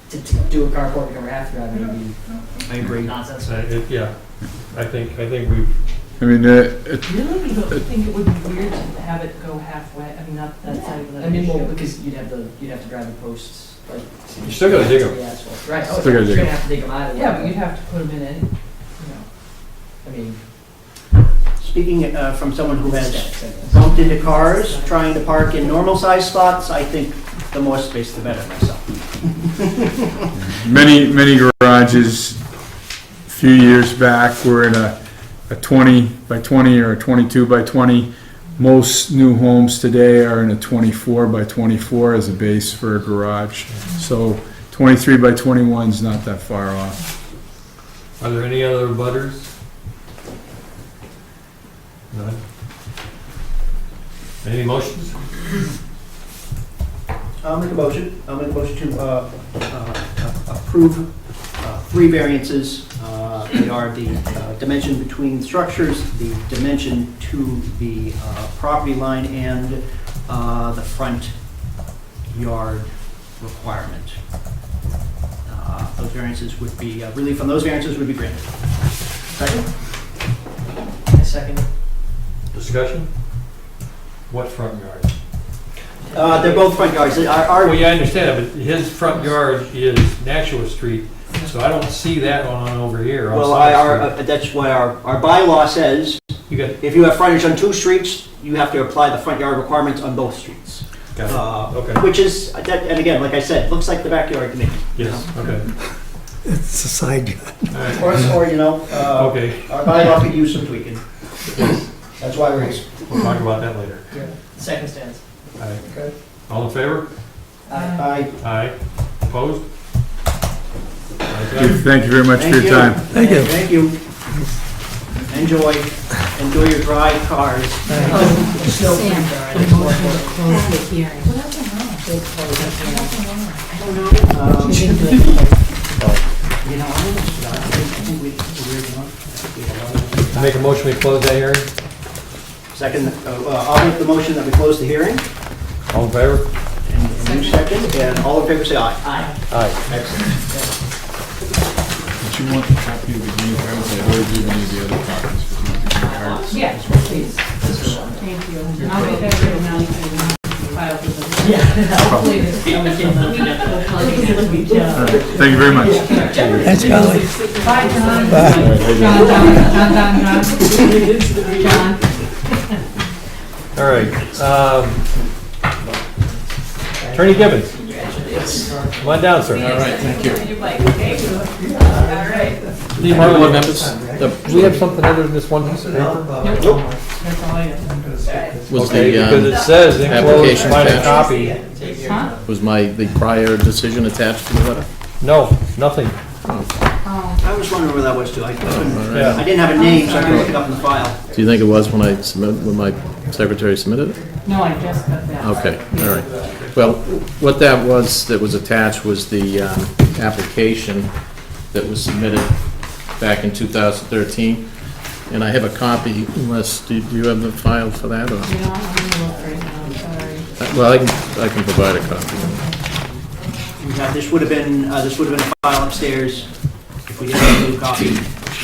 [SPEAKER 11] to do a carport and cover half the driveway would
[SPEAKER 3] I
[SPEAKER 11] be
[SPEAKER 3] agree.
[SPEAKER 11] nonsense.
[SPEAKER 1] Yeah, I think we've,
[SPEAKER 8] I mean,
[SPEAKER 4] Really, you don't think it would be weird to have it go halfway? I mean, not that's not even
[SPEAKER 11] I
[SPEAKER 4] an
[SPEAKER 11] mean, well,
[SPEAKER 4] issue.
[SPEAKER 11] because you'd have to drive the posts, like.
[SPEAKER 1] You still gotta dig 'em.
[SPEAKER 11] The asphalt. Right, oh,
[SPEAKER 8] Still
[SPEAKER 11] yeah,
[SPEAKER 8] gotta dig
[SPEAKER 11] you're gonna
[SPEAKER 8] 'em.
[SPEAKER 11] have to dig them out of there.
[SPEAKER 4] Yeah, but you'd have to put them in it, you know.
[SPEAKER 11] I mean,
[SPEAKER 3] Speaking from someone who has
[SPEAKER 11] aesthetics, I guess.
[SPEAKER 3] bumped into cars trying to park in normal-sized spots, I think the more space the better myself.
[SPEAKER 8] many garages a few years back were in a 20 by 20 or a 22 by 20. Most new homes today are in a 24 by 24 as a base for a garage. So 23 by 21 is not that far off.
[SPEAKER 1] are there any other butters? None? Any motions?
[SPEAKER 3] I'll make a motion to approve 3 variances. They are the dimension between structures, the dimension to the property line, and the front yard requirement. Those variances would be, relief from those variances would be granted. Second?
[SPEAKER 11] I second it.
[SPEAKER 1] Discussion? What front yard?
[SPEAKER 3] They're both front yards.
[SPEAKER 1] Well, yeah, I understand that, but his front yard is Nashua Street, So I don't see that on over here. on
[SPEAKER 3] Well,
[SPEAKER 1] Summer Street.
[SPEAKER 3] that's why our bylaw says,
[SPEAKER 1] You got,
[SPEAKER 3] if you have frontage on 2 streets, you have to apply the front yard requirements on both streets.
[SPEAKER 1] got it. Okay.
[SPEAKER 3] Which is, and again, like I said, looks like the backyard to me.
[SPEAKER 1] Yes, okay.
[SPEAKER 9] It's a side yard.
[SPEAKER 1] All right.
[SPEAKER 3] Or,
[SPEAKER 1] Okay,
[SPEAKER 3] our bylaw could use some tweaking. That's why we're here.
[SPEAKER 1] we'll talk about that later.
[SPEAKER 11] Second stands.
[SPEAKER 1] All right.
[SPEAKER 11] Okay.
[SPEAKER 1] All in favor?
[SPEAKER 3] Aye.
[SPEAKER 1] Aye. Opposed? Okay.
[SPEAKER 8] Thank you very much for
[SPEAKER 3] Thank
[SPEAKER 8] your
[SPEAKER 3] you.
[SPEAKER 8] time.
[SPEAKER 9] Thank you.
[SPEAKER 3] Thank you. Enjoy your dry cars.
[SPEAKER 6] Sam, the motion to close the hearing. They closed the hearing.
[SPEAKER 3] Um,
[SPEAKER 6] She didn't do it.
[SPEAKER 3] You know, I think we
[SPEAKER 1] Make a motion, we close that hearing?
[SPEAKER 3] second, I'll make the motion that we close the hearing.
[SPEAKER 1] All in favor?
[SPEAKER 3] And you second, and all in favor say aye. Aye.
[SPEAKER 1] Aye.
[SPEAKER 3] Excellent.
[SPEAKER 8] Do you want the copy of the green cards? I already do any of the other copies, but you want the green cards?
[SPEAKER 6] Yeah, please. Thank you. And I'll get that written out and file for them.
[SPEAKER 11] Yeah.
[SPEAKER 6] Hopefully this will probably get to each
[SPEAKER 8] All
[SPEAKER 6] other.
[SPEAKER 8] right, thank you very much.
[SPEAKER 9] Thanks, Charlie.
[SPEAKER 6] Bye, John.
[SPEAKER 9] Bye.
[SPEAKER 6] John.
[SPEAKER 1] All right. Attorney Gibbons. Come on down, sir.
[SPEAKER 12] All right, thank you.
[SPEAKER 1] Marlon,
[SPEAKER 12] members,
[SPEAKER 1] do we have something other than this one piece of paper?
[SPEAKER 6] That's all I have.
[SPEAKER 12] was
[SPEAKER 1] Okay,
[SPEAKER 12] the,
[SPEAKER 1] because it says enclosed
[SPEAKER 12] application
[SPEAKER 1] final
[SPEAKER 12] attached.
[SPEAKER 1] copy.
[SPEAKER 6] Huh?
[SPEAKER 12] was the prior decision attached to the letter?
[SPEAKER 1] No, nothing.
[SPEAKER 6] Oh,
[SPEAKER 3] I was wondering where that was too. I
[SPEAKER 1] Yeah.
[SPEAKER 3] didn't have a name, so I couldn't look it up in the file.
[SPEAKER 12] Do you think it was when my secretary submitted it?
[SPEAKER 6] no, I just got that.
[SPEAKER 12] Okay, all right. Well, what that was attached was the application that was submitted back in 2013, and I have a copy, unless, do you have the file for that, or?
[SPEAKER 6] You know, I'm gonna look right now, I'm sorry.
[SPEAKER 12] Well, I can provide a copy.
[SPEAKER 3] This would have been a file upstairs if we didn't have a new copy.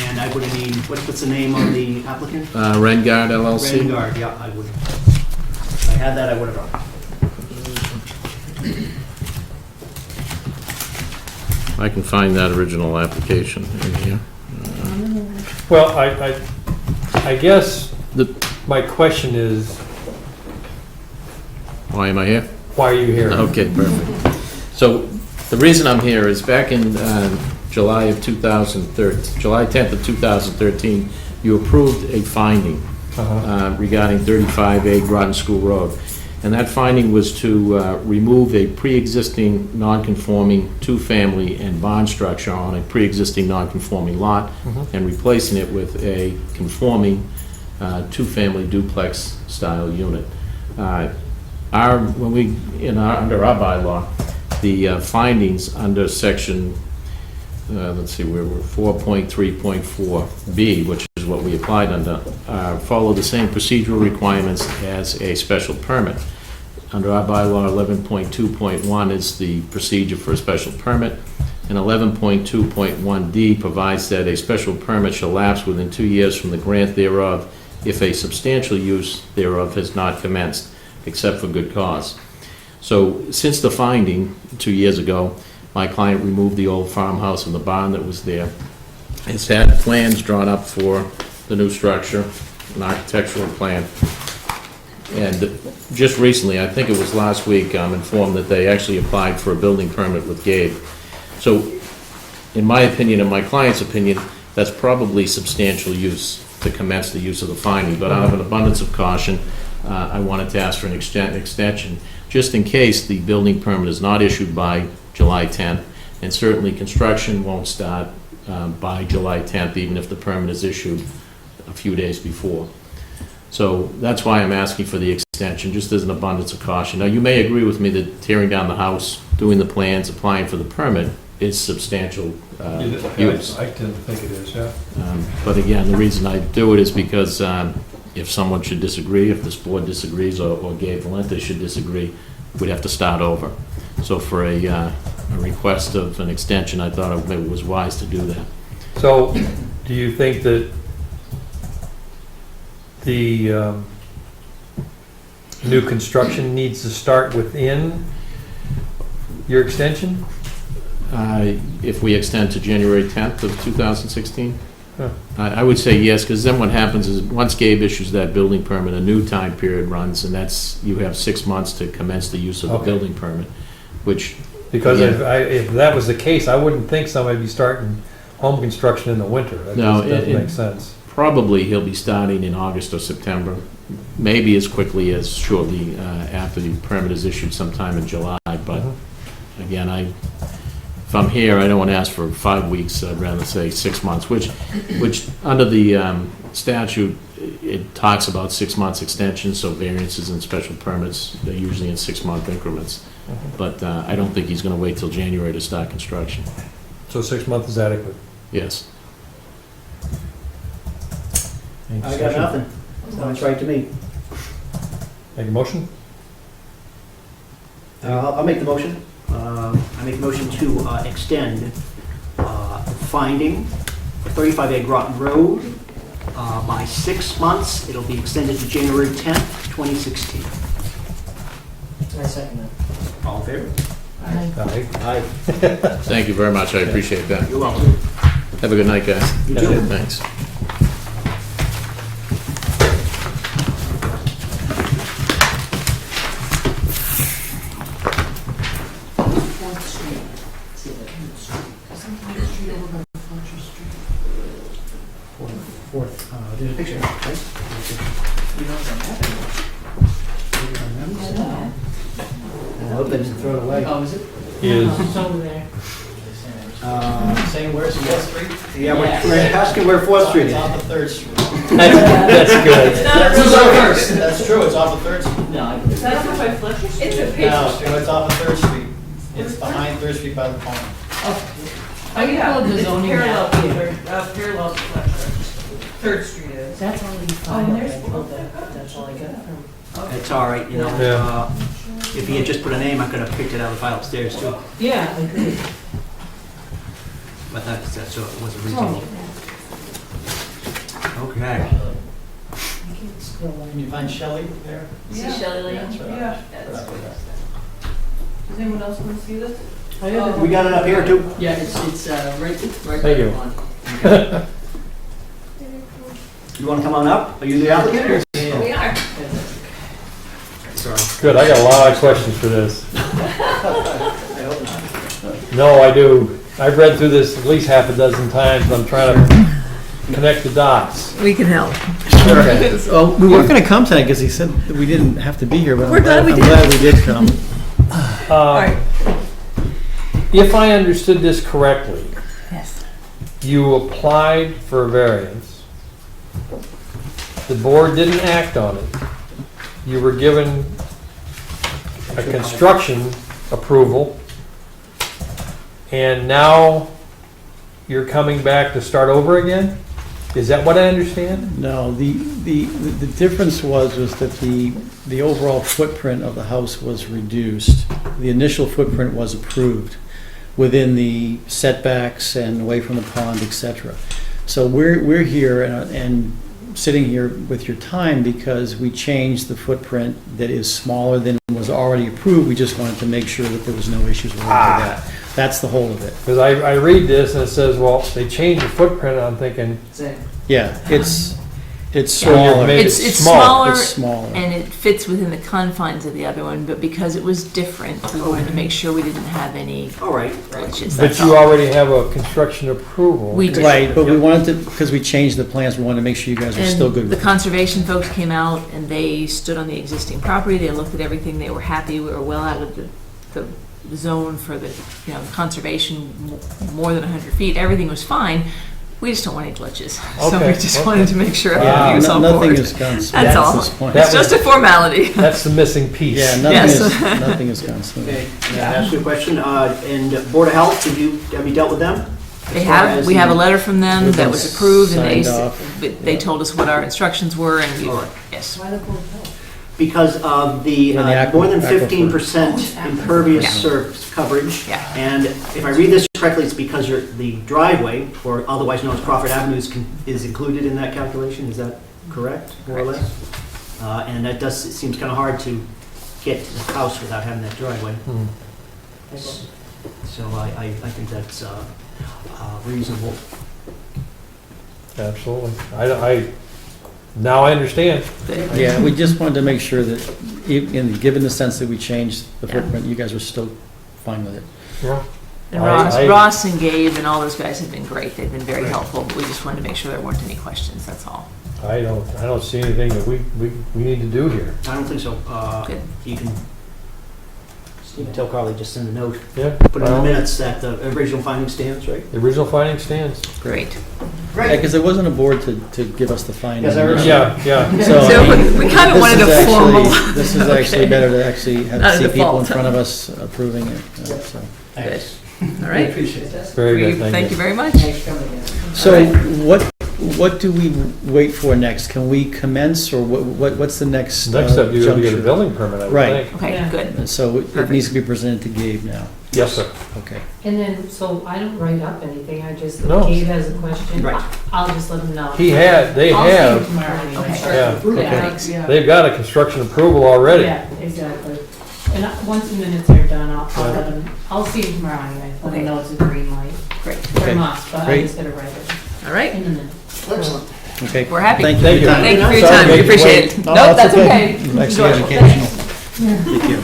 [SPEAKER 3] And I would have need, what's the name of the applicant?
[SPEAKER 12] Rengard LLC?
[SPEAKER 3] Vanguard, yeah, I would. If I had that, I would have brought it.
[SPEAKER 12] I can find that original application in here.
[SPEAKER 1] Well, I guess
[SPEAKER 12] The-
[SPEAKER 1] my question is,
[SPEAKER 12] Why am I here?
[SPEAKER 1] why are you here?
[SPEAKER 12] Okay, perfect. So the reason I'm here is back in July 10th of 2013, you approved a finding regarding 35A Groton School Road. And that finding was to remove a pre-existing non-conforming two-family and barn structure on a pre-existing non-conforming lot and replacing it with a conforming two-family duplex-style unit. Under our bylaw, the findings under section, let's see, we're 4.3.4B, which is what we applied under, follow the same procedural requirements as a special permit. Under our bylaw, 11.2.1 is the procedure for a special permit, and 11.2.1D provides that a special permit shall lapse within 2 years from the grant thereof if a substantial use thereof has not commenced, except for good cause. So since the finding 2 years ago, my client removed the old farmhouse and the barn that was there. It's had plans drawn up for the new structure, an architectural plan. And just recently, I think it was last week, I'm informed that they actually applied for a building permit with Gabe. So in my opinion, and my client's opinion, that's probably substantial use to commence the use of the finding. But out of an abundance of caution, I wanted to ask for an extension, just in case the building permit is not issued by July 10th, and certainly construction won't start by July 10th, even if the permit is issued a few days before. So that's why I'm asking for the extension, just as an abundance of caution. Now, you may agree with me that tearing down the house, doing the plans, applying for the permit is substantial use.
[SPEAKER 1] I tend to think it is, yeah.
[SPEAKER 12] But again, the reason I do it is because if someone should disagree, if this board disagrees, or Gabe Valente should disagree, we'd have to start over. So for a request of an extension, I thought it was wise to do that.
[SPEAKER 1] So, do you think that the new construction needs to start within your extension?
[SPEAKER 12] if we extend to January 10th of 2016?
[SPEAKER 1] Huh.
[SPEAKER 12] I would say yes, because then what happens is, once Gabe issues that building permit, a new time period runs, and you have 6 months to commence the use of the
[SPEAKER 1] Okay.
[SPEAKER 12] building permit, which,
[SPEAKER 1] Because
[SPEAKER 12] Yeah.
[SPEAKER 1] if that was the case, I wouldn't think somebody'd be starting home construction in the winter. That
[SPEAKER 12] No,
[SPEAKER 1] just doesn't
[SPEAKER 12] it-
[SPEAKER 1] make sense.
[SPEAKER 12] probably he'll be starting in August or September, maybe as quickly as shortly after the permit is issued sometime in July, but
[SPEAKER 1] Mhm.
[SPEAKER 12] again, if I'm here, I don't want to ask for 5 weeks, I'd rather say 6 months, which under the statute, it talks about 6 months extension, so variances and special permits, they're usually in 6-month increments. But I don't think he's going to wait till January to start construction.
[SPEAKER 1] So 6 months is adequate.
[SPEAKER 12] Yes.
[SPEAKER 1] Any
[SPEAKER 3] I got
[SPEAKER 1] discussion?
[SPEAKER 3] nothing. Sounds right to me.
[SPEAKER 1] Make a motion?
[SPEAKER 3] I'll make the motion. I make the motion to extend finding for 35A Groton Road by 6 months. It'll be extended to January 10th, 2016.
[SPEAKER 11] I second that.
[SPEAKER 3] All in favor?
[SPEAKER 1] Aye.
[SPEAKER 3] Aye.
[SPEAKER 12] Thank you very much, I appreciate that.
[SPEAKER 3] You're welcome.
[SPEAKER 12] Have a good night, guys.
[SPEAKER 3] You too.
[SPEAKER 12] Thanks.
[SPEAKER 11] Fourth Street. See if I can street.
[SPEAKER 4] Sometimes the street over by Fletcher Street.
[SPEAKER 3] Fourth. There's a picture, right?
[SPEAKER 11] You know what's happening?
[SPEAKER 3] I hope they didn't throw it away.
[SPEAKER 11] Oh, is it?
[SPEAKER 1] Is,
[SPEAKER 6] It's over there.
[SPEAKER 11] Saying where's Fourth Street?
[SPEAKER 3] Yeah, we're asking where 4th Street
[SPEAKER 11] It's
[SPEAKER 3] is.
[SPEAKER 11] off of Third Street.
[SPEAKER 1] that's good.
[SPEAKER 11] That's true, it's off of Third Street. No, I.
[SPEAKER 4] Is that over by Fletcher Street?
[SPEAKER 7] It's a
[SPEAKER 11] No,
[SPEAKER 7] picture.
[SPEAKER 11] it's off of Third Street. It's behind Third Street by the pond.
[SPEAKER 4] I can pull up the
[SPEAKER 6] It's
[SPEAKER 4] zoning
[SPEAKER 6] parallel
[SPEAKER 4] map. Parallel to Fletcher. Third Street is.
[SPEAKER 6] That's all you find. That's all I got from.
[SPEAKER 3] It's all right, you know.
[SPEAKER 1] Yeah.
[SPEAKER 3] If he had just put a name, I could have picked it out of the file upstairs too.
[SPEAKER 6] Yeah, I agree.
[SPEAKER 3] But that's so it was original. Okay.
[SPEAKER 11] Can you find Shelley there?
[SPEAKER 4] Yeah.
[SPEAKER 6] Shelley Lane?
[SPEAKER 11] That's right.
[SPEAKER 4] Yeah. Does anyone else want to see this?
[SPEAKER 3] We got it up here too.
[SPEAKER 11] Yeah, it's right
[SPEAKER 1] Thank
[SPEAKER 11] by
[SPEAKER 1] you.
[SPEAKER 11] the pond.
[SPEAKER 3] You want to come on up? Are you the applicant? or-
[SPEAKER 7] We are.
[SPEAKER 3] Sorry.
[SPEAKER 1] Good, I got a lot of questions for this.
[SPEAKER 11] I hope not.
[SPEAKER 1] No, I do. I've read through this at least half a dozen times, I'm trying to connect the dots.
[SPEAKER 2] We can help.
[SPEAKER 5] Well, we weren't going to come tonight because he said that we didn't have to be here, but
[SPEAKER 2] We're glad we
[SPEAKER 5] I'm
[SPEAKER 2] did.
[SPEAKER 5] glad we did come.
[SPEAKER 2] right.
[SPEAKER 1] If I understood this correctly,
[SPEAKER 2] Yes.
[SPEAKER 1] you applied for a variance. The board didn't act on it. You were given a construction approval. And now you're coming back to start over again? Is that what I understand?
[SPEAKER 5] No, the difference was that the overall footprint of the house was reduced. The initial footprint was approved within the setbacks and away from the pond, et cetera. So we're here and sitting here with your time because we changed the footprint that is smaller than was already approved. We just wanted to make sure that there was no issues related to that. That's the whole of it.
[SPEAKER 1] Because I read this and it says, well, they changed the footprint, and I'm thinking,
[SPEAKER 11] Same.
[SPEAKER 5] Yeah, it's
[SPEAKER 1] so you
[SPEAKER 5] smaller.
[SPEAKER 1] made it
[SPEAKER 6] It's
[SPEAKER 1] smaller.
[SPEAKER 6] smaller.
[SPEAKER 5] It's smaller.
[SPEAKER 6] And it fits within the confines of the other one, but because it was different, we wanted to make sure we didn't have any
[SPEAKER 3] All right.
[SPEAKER 6] glitches,
[SPEAKER 1] But
[SPEAKER 6] that's
[SPEAKER 1] you
[SPEAKER 6] all.
[SPEAKER 1] already have a construction approval.
[SPEAKER 6] We did.
[SPEAKER 5] Right, but we wanted to, because we changed the plans, we wanted to make sure you guys were still good
[SPEAKER 6] And
[SPEAKER 5] with
[SPEAKER 6] the
[SPEAKER 5] it.
[SPEAKER 6] conservation folks came out and they stood on the existing property, they looked at everything, they were happy, we were well out of the zone for the, conservation, more than 100 feet, everything was fine. We just don't want any glitches. So we
[SPEAKER 1] Okay,
[SPEAKER 6] just
[SPEAKER 1] okay.
[SPEAKER 6] wanted to make sure
[SPEAKER 5] Yeah,
[SPEAKER 6] everything was on
[SPEAKER 5] nothing
[SPEAKER 6] board.
[SPEAKER 5] has gone smooth
[SPEAKER 6] That's
[SPEAKER 5] at
[SPEAKER 6] all.
[SPEAKER 5] this point.
[SPEAKER 1] That
[SPEAKER 6] It's just a formality.
[SPEAKER 1] That's the missing piece.
[SPEAKER 5] Yeah,
[SPEAKER 6] Yes.
[SPEAKER 5] nothing has gone smooth.
[SPEAKER 3] Okay. Can I ask you a question? And Board of Health, have you dealt with them?
[SPEAKER 6] They
[SPEAKER 3] As far
[SPEAKER 6] have,
[SPEAKER 3] as
[SPEAKER 6] we have a
[SPEAKER 3] the-
[SPEAKER 6] letter from them that was approved and they,
[SPEAKER 5] Signed off.
[SPEAKER 6] but they told us what our instructions were and we,
[SPEAKER 3] All right.
[SPEAKER 6] yes.
[SPEAKER 3] Because of the
[SPEAKER 5] And the
[SPEAKER 3] more than
[SPEAKER 5] aquifer.
[SPEAKER 3] 15% impervious
[SPEAKER 6] Yeah.
[SPEAKER 3] surface coverage.
[SPEAKER 6] Yeah.
[SPEAKER 3] And if I read this correctly, it's because the driveway, or otherwise known as Crawford Avenue, is included in that calculation. Is that correct, more or less? And that it seems kind of hard to get to the house without having that driveway.
[SPEAKER 1] Hmm.
[SPEAKER 3] So I think that's reasonable.
[SPEAKER 1] Absolutely. Now I understand.
[SPEAKER 5] Yeah, we just wanted to make sure that, given the sense that we changed the
[SPEAKER 6] Yeah.
[SPEAKER 5] footprint, you guys were still fine with it.
[SPEAKER 1] Yeah.
[SPEAKER 6] And
[SPEAKER 1] I-
[SPEAKER 6] Ross and Gabe and all those guys have been great. They've been very helpful, but we just wanted to make sure there weren't any questions, that's all.
[SPEAKER 1] I don't see anything that we need to do here.
[SPEAKER 3] I don't think so.
[SPEAKER 6] Good.
[SPEAKER 3] You can tell Carly, just send a note,
[SPEAKER 1] Yeah.
[SPEAKER 3] put in the minutes that the original finding stands, right?
[SPEAKER 1] The original finding stands.
[SPEAKER 6] Great.
[SPEAKER 5] Yeah, because there wasn't a board to give us the finding.
[SPEAKER 3] Yes, I remember.
[SPEAKER 1] Yeah.
[SPEAKER 5] So, I
[SPEAKER 6] So
[SPEAKER 5] mean,
[SPEAKER 6] we kind of
[SPEAKER 5] this
[SPEAKER 6] wanted
[SPEAKER 5] is
[SPEAKER 6] a
[SPEAKER 5] actually-
[SPEAKER 6] formal.
[SPEAKER 5] This is actually
[SPEAKER 6] Okay.
[SPEAKER 5] better to actually
[SPEAKER 6] Not
[SPEAKER 5] have,
[SPEAKER 6] a
[SPEAKER 5] see people in
[SPEAKER 6] default.
[SPEAKER 5] front of us approving it, so.
[SPEAKER 3] Thanks.
[SPEAKER 6] All right.
[SPEAKER 3] Appreciate that.
[SPEAKER 1] Very good,
[SPEAKER 6] Thank you very much.
[SPEAKER 11] Thanks for coming in.
[SPEAKER 5] So what do we wait for next? Can we commence, or what's the next?
[SPEAKER 1] Next step, you're gonna get a
[SPEAKER 5] juncture?
[SPEAKER 1] building permit, I would
[SPEAKER 5] Right.
[SPEAKER 1] think.
[SPEAKER 6] Okay,
[SPEAKER 4] Yeah.
[SPEAKER 6] good.
[SPEAKER 5] So it needs to be presented to Gabe now,
[SPEAKER 1] Yes, sir.
[SPEAKER 5] okay.
[SPEAKER 13] And then, so I don't write up anything, I just, if
[SPEAKER 1] No.
[SPEAKER 13] Gabe has a question,
[SPEAKER 3] Right.
[SPEAKER 13] I'll just let him know.
[SPEAKER 1] They
[SPEAKER 13] I'll see him
[SPEAKER 1] have,
[SPEAKER 13] tomorrow anyway.
[SPEAKER 6] Okay.
[SPEAKER 1] yeah,
[SPEAKER 6] Yeah,
[SPEAKER 13] Yeah,
[SPEAKER 6] thanks.
[SPEAKER 13] yeah.
[SPEAKER 1] they've got a construction approval already.
[SPEAKER 13] Yeah, exactly. And once the minutes are done, I'll
[SPEAKER 1] Yeah.
[SPEAKER 13] let him, I'll see him tomorrow anyway, let him
[SPEAKER 6] Okay.
[SPEAKER 13] know it's a green light.
[SPEAKER 6] Great.
[SPEAKER 13] From us, but I
[SPEAKER 5] Great.
[SPEAKER 13] just gotta write it
[SPEAKER 6] All right.
[SPEAKER 13] in the minutes.
[SPEAKER 3] Excellent.
[SPEAKER 5] Okay.
[SPEAKER 6] We're happy.
[SPEAKER 5] Thank you.
[SPEAKER 1] Thank
[SPEAKER 5] for your time.
[SPEAKER 6] Thank you for your
[SPEAKER 1] Sorry,
[SPEAKER 6] time. We
[SPEAKER 1] Gabe,
[SPEAKER 6] appreciate
[SPEAKER 1] wait.
[SPEAKER 6] it.
[SPEAKER 1] No,
[SPEAKER 6] Nope,
[SPEAKER 1] that's
[SPEAKER 6] that's okay.
[SPEAKER 5] Actually
[SPEAKER 6] Enjoyable.
[SPEAKER 5] educational. Thank you.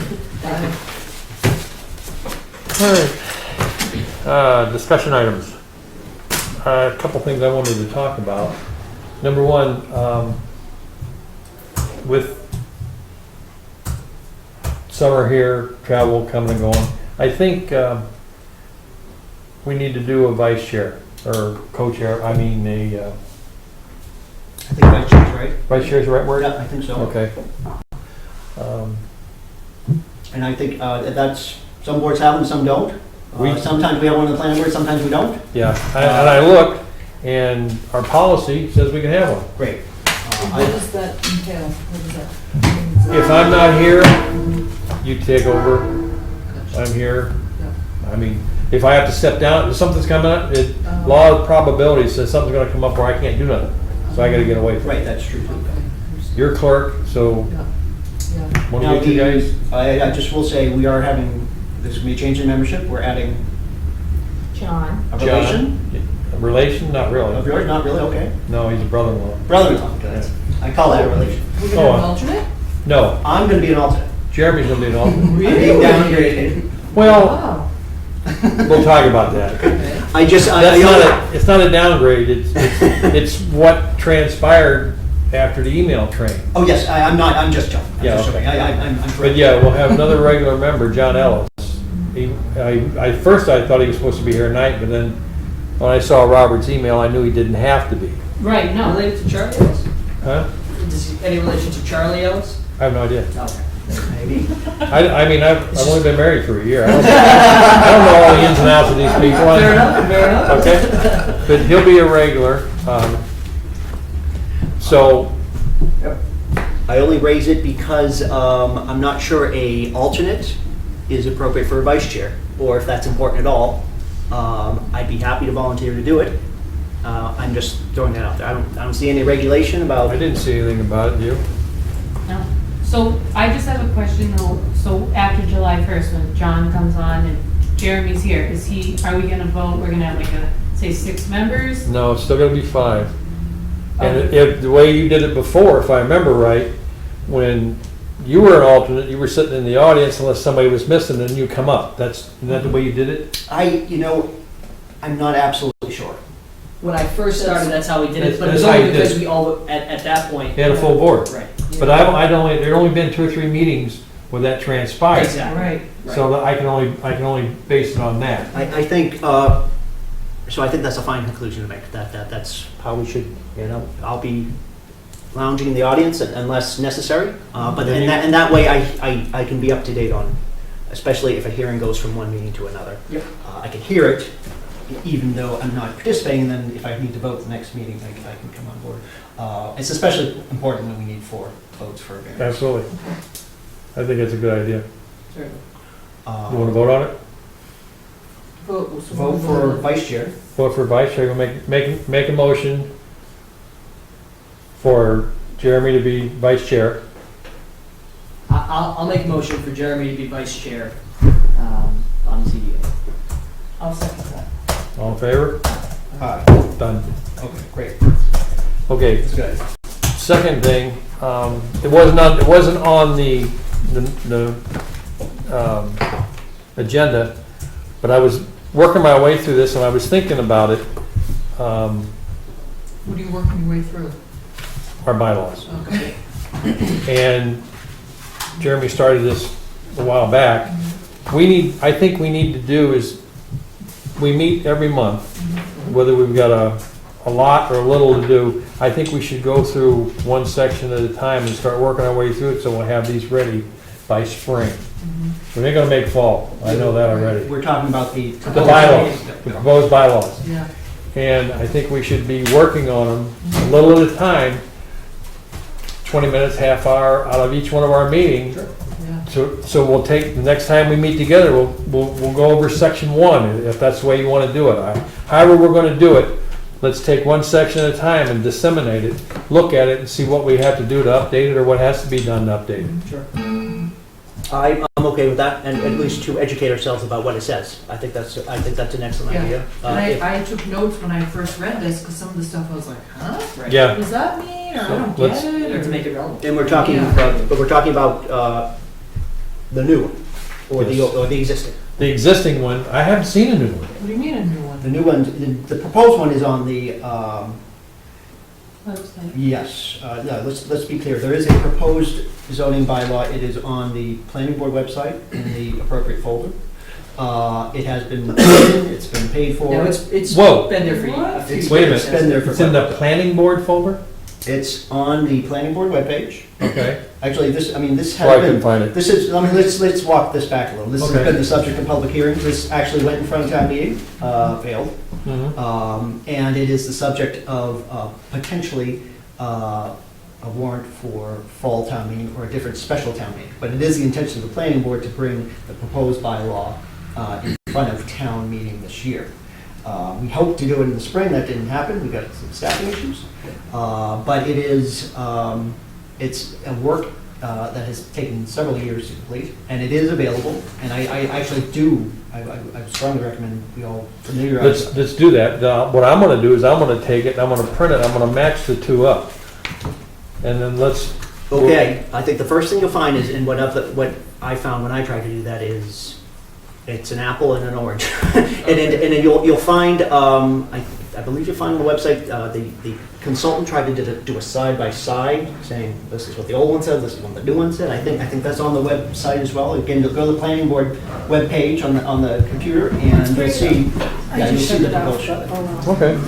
[SPEAKER 1] All right. Discussion items. A couple things I wanted to talk about. Number one, with summer here, travel coming and going, I think we need to do a vice chair or co-chair, I mean,
[SPEAKER 3] I think vice chair's right.
[SPEAKER 1] vice chair is the right word?
[SPEAKER 3] Yeah, I think so.
[SPEAKER 1] Okay.
[SPEAKER 3] And I think that's, some boards have them, some don't. Sometimes we have one on the planning board, sometimes we don't.
[SPEAKER 1] Yeah, and I looked, and our policy says we can have one.
[SPEAKER 3] Great.
[SPEAKER 4] What does that entail? What is that?
[SPEAKER 1] If I'm not here, you take over. I'm here. I mean, if I have to step down, if something's coming up, law of probability says something's gonna come up where I can't do nothing. So I gotta get away from it.
[SPEAKER 3] Right, that's true too.
[SPEAKER 1] You're clerk, so
[SPEAKER 4] Yeah.
[SPEAKER 1] one
[SPEAKER 3] Now,
[SPEAKER 1] of you guys,
[SPEAKER 3] I just will say, we are having, there's gonna be a change in membership, we're adding
[SPEAKER 13] John,
[SPEAKER 3] a relation.
[SPEAKER 1] a relation? Not
[SPEAKER 3] Of
[SPEAKER 1] really.
[SPEAKER 3] yours, not really, okay.
[SPEAKER 1] No, he's a brother-in-law.
[SPEAKER 3] Brother-in-law, okay. I call that a relation.
[SPEAKER 4] We're gonna have an alternate?
[SPEAKER 1] No,
[SPEAKER 3] I'm gonna be an alternate.
[SPEAKER 1] Jeremy's gonna be an alternate.
[SPEAKER 3] I'm being downgraded.
[SPEAKER 1] Well,
[SPEAKER 4] Wow.
[SPEAKER 1] we'll talk about that.
[SPEAKER 3] I just,
[SPEAKER 1] That's not it's not a downgrade, it's what transpired after the email train.
[SPEAKER 3] Oh, yes, I'm just joking. I'm
[SPEAKER 1] Yeah,
[SPEAKER 3] just
[SPEAKER 1] okay.
[SPEAKER 3] joking. I'm
[SPEAKER 1] But
[SPEAKER 3] correct.
[SPEAKER 1] yeah, we'll have another regular member, John Ellis. First I thought he was supposed to be here tonight, but then when I saw Robert's email, I knew he didn't have to be.
[SPEAKER 13] right, no,
[SPEAKER 11] Related to Charlie Ellis?
[SPEAKER 1] Huh?
[SPEAKER 11] Is he any relation to Charlie Ellis?
[SPEAKER 1] I have no idea.
[SPEAKER 11] Okay.
[SPEAKER 3] Maybe.
[SPEAKER 1] I mean, I've only been married for a year. I don't know all the ins and outs of these people.
[SPEAKER 11] Fair enough, fair enough.
[SPEAKER 1] Okay? But he'll be a regular. So,
[SPEAKER 3] I only raise it because I'm not sure a alternate is appropriate for a vice chair, or if that's important at all. I'd be happy to volunteer to do it. I'm just throwing that out there. I don't see any regulation
[SPEAKER 1] I
[SPEAKER 3] about.
[SPEAKER 1] didn't see anything about it, you?
[SPEAKER 13] no. So I just have a question though, so after July 1st, when John comes on and Jeremy's here, are we gonna vote, we're gonna have like say 6 members?
[SPEAKER 1] No, it's still gonna be 5. And if, the way you did it before, if I remember right, when you were an alternate, you were sitting in the audience unless somebody was missing, and you come up. Isn't that the way you did it?
[SPEAKER 3] I'm not absolutely sure.
[SPEAKER 11] When I first started, that's how we did it, but it
[SPEAKER 1] That's
[SPEAKER 11] was
[SPEAKER 1] how
[SPEAKER 11] only
[SPEAKER 1] you did
[SPEAKER 11] because
[SPEAKER 1] it.
[SPEAKER 11] we all, there'd
[SPEAKER 1] You had a full board.
[SPEAKER 11] Right.
[SPEAKER 1] But there'd only been 2 or 3 meetings where that transpired.
[SPEAKER 11] Exactly.
[SPEAKER 13] Right.
[SPEAKER 1] So that I can only base it on that.
[SPEAKER 3] I think, so I think that's a fine conclusion to make, that's how we should, I'll be lounging in the audience unless necessary, but in that way, I can be up to date on, especially if a hearing goes from one meeting to another.
[SPEAKER 11] Yep.
[SPEAKER 3] I can hear it, even though I'm not participating, and then if I need to vote the next meeting, I can come on board. It's especially important when we need 4 votes for a variance.
[SPEAKER 1] Absolutely. I think it's a good idea.
[SPEAKER 11] Certainly.
[SPEAKER 1] You want to vote on it?
[SPEAKER 3] Vote for vice chair.
[SPEAKER 1] Vote for vice chair. We'll make a motion for Jeremy to be vice chair.
[SPEAKER 11] I'll make a motion for Jeremy to be vice chair on the CDA.
[SPEAKER 4] I'll second that.
[SPEAKER 1] All in favor? Done.
[SPEAKER 3] Okay, great.
[SPEAKER 1] Okay,
[SPEAKER 3] That's good.
[SPEAKER 1] second thing, it wasn't on the agenda, but I was working my way through this and I was thinking about it,
[SPEAKER 4] What are you working your way through?
[SPEAKER 1] our bylaws.
[SPEAKER 4] Okay.
[SPEAKER 1] And Jeremy started this a while back. I think we need to do is, we meet every month, whether we've got a lot or a little to do. I think we should go through one section at a time and start working our way through it so we'll have these ready by spring. We're not gonna make fall, I know that already.
[SPEAKER 3] We're talking about the.
[SPEAKER 1] The bylaws, the proposed bylaws.
[SPEAKER 4] Yeah.
[SPEAKER 1] And I think we should be working on them a little at a time, 20 minutes, half hour out of each one of our meetings.
[SPEAKER 4] Yeah.
[SPEAKER 1] So we'll take, the next time we meet together, we'll go over section 1, if that's the way you want to do it. However we're going to do it, let's take one section at a time and disseminate it, look at it and see what we have to do to update it or what has to be done to update it.
[SPEAKER 3] Sure. I'm okay with that, and at least to educate ourselves about what it says. I think that's an excellent
[SPEAKER 4] Yeah.
[SPEAKER 3] idea.
[SPEAKER 4] And I took notes when I first read this, because some of the stuff I was like, huh?
[SPEAKER 11] Right.
[SPEAKER 1] Yeah,
[SPEAKER 4] What does that mean? Or I
[SPEAKER 1] So
[SPEAKER 4] don't
[SPEAKER 1] let's-
[SPEAKER 4] get it.
[SPEAKER 11] To
[SPEAKER 4] Or...
[SPEAKER 11] make it relevant.
[SPEAKER 3] And we're talking,
[SPEAKER 4] Yeah.
[SPEAKER 3] but we're talking about the new one, or
[SPEAKER 1] Yes.
[SPEAKER 3] the existing.
[SPEAKER 1] the existing one, I haven't seen a new one.
[SPEAKER 4] What do you mean a new one?
[SPEAKER 3] The new one, the proposed one is on the,
[SPEAKER 4] Website.
[SPEAKER 3] yes, no, let's be clear. There is a proposed zoning bylaw. It is on the planning board website in the appropriate folder. It has been written, it's been paid for.
[SPEAKER 11] No, it's
[SPEAKER 1] Whoa.
[SPEAKER 11] been there for a
[SPEAKER 4] What?
[SPEAKER 11] few years.
[SPEAKER 1] Wait a minute.
[SPEAKER 3] It's been there for
[SPEAKER 1] It's in
[SPEAKER 3] quite a
[SPEAKER 1] the
[SPEAKER 3] while.
[SPEAKER 1] planning board folder?
[SPEAKER 3] It's on the planning board webpage.
[SPEAKER 1] Okay.
[SPEAKER 3] Actually, this
[SPEAKER 1] So I
[SPEAKER 3] has
[SPEAKER 1] can
[SPEAKER 3] been,
[SPEAKER 1] find it.
[SPEAKER 3] this is, let's walk this back a little. This has
[SPEAKER 1] Okay.
[SPEAKER 3] been the subject of public hearings. This actually went in front of town meeting, failed.
[SPEAKER 1] Mhm.
[SPEAKER 3] And it is the subject of potentially a warrant for fall town meeting or a different special town meeting. But it is the intention of the planning board to bring the proposed bylaw in front of town meeting this year. We hoped to do it in the spring, that didn't happen, we got some staffing issues. But it is, it's a work that has taken several years to complete, and it is available, and I actually I strongly recommend we all familiarize.
[SPEAKER 1] Let's do that. What I'm gonna do is I'm gonna take it, I'm gonna print it, I'm gonna match the two up. And then let's.
[SPEAKER 3] Okay, I think the first thing you'll find is, and what I found when I tried to do that is, it's an apple and an orange. And then you'll find, I believe you'll find on the website, the consultant tried to do a side-by-side, saying, this is what the old one said, this is what the new one said. I think that's on the website as well. Again, you'll go to the planning board webpage on the computer, and you'll see, you'll see the proposal.
[SPEAKER 1] Okay.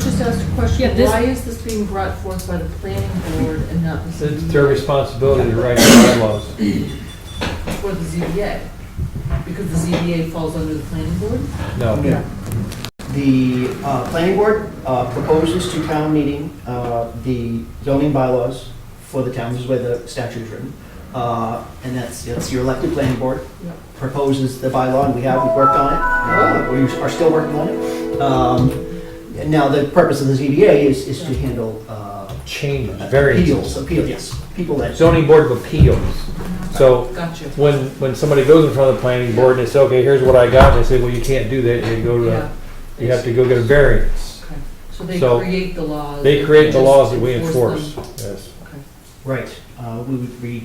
[SPEAKER 4] Just ask a question.
[SPEAKER 13] Yeah, this-
[SPEAKER 4] Why is this being brought forth by the planning board and not the
[SPEAKER 1] It's
[SPEAKER 4] ZBA?
[SPEAKER 1] their responsibility to write the bylaws.
[SPEAKER 4] For the ZBA? Because the ZBA falls under the planning board?
[SPEAKER 1] No.
[SPEAKER 3] The planning board proposes to town meeting the zoning bylaws for the town, this is where the statute is written. And that's your elected planning board,
[SPEAKER 4] Yep.
[SPEAKER 3] proposes the bylaw, and we've worked on it. We are still working on it. Now, the purpose of the ZBA is to handle
[SPEAKER 1] Changes, variances.
[SPEAKER 3] appeals, yes. People that,
[SPEAKER 1] Zoning Board of Appeals. So
[SPEAKER 4] Gotcha.
[SPEAKER 1] when somebody goes in front of the planning board and they say, okay, here's what I got, and they say, well, you can't do that, you go
[SPEAKER 4] Yeah.
[SPEAKER 1] to, you have to go get a variance.
[SPEAKER 4] Okay. So they
[SPEAKER 1] So
[SPEAKER 4] create the laws.
[SPEAKER 1] They create the
[SPEAKER 4] and
[SPEAKER 1] laws that
[SPEAKER 4] just
[SPEAKER 1] we enforce,
[SPEAKER 4] them.
[SPEAKER 1] yes.
[SPEAKER 4] Okay.
[SPEAKER 3] right, we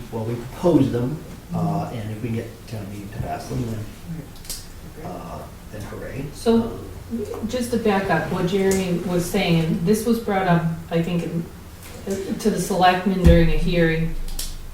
[SPEAKER 3] propose them, and if we get town meeting to pass them, then hooray.
[SPEAKER 13] So, just to back up, what Jeremy was saying, this was brought up, I think, to the selectmen during a hearing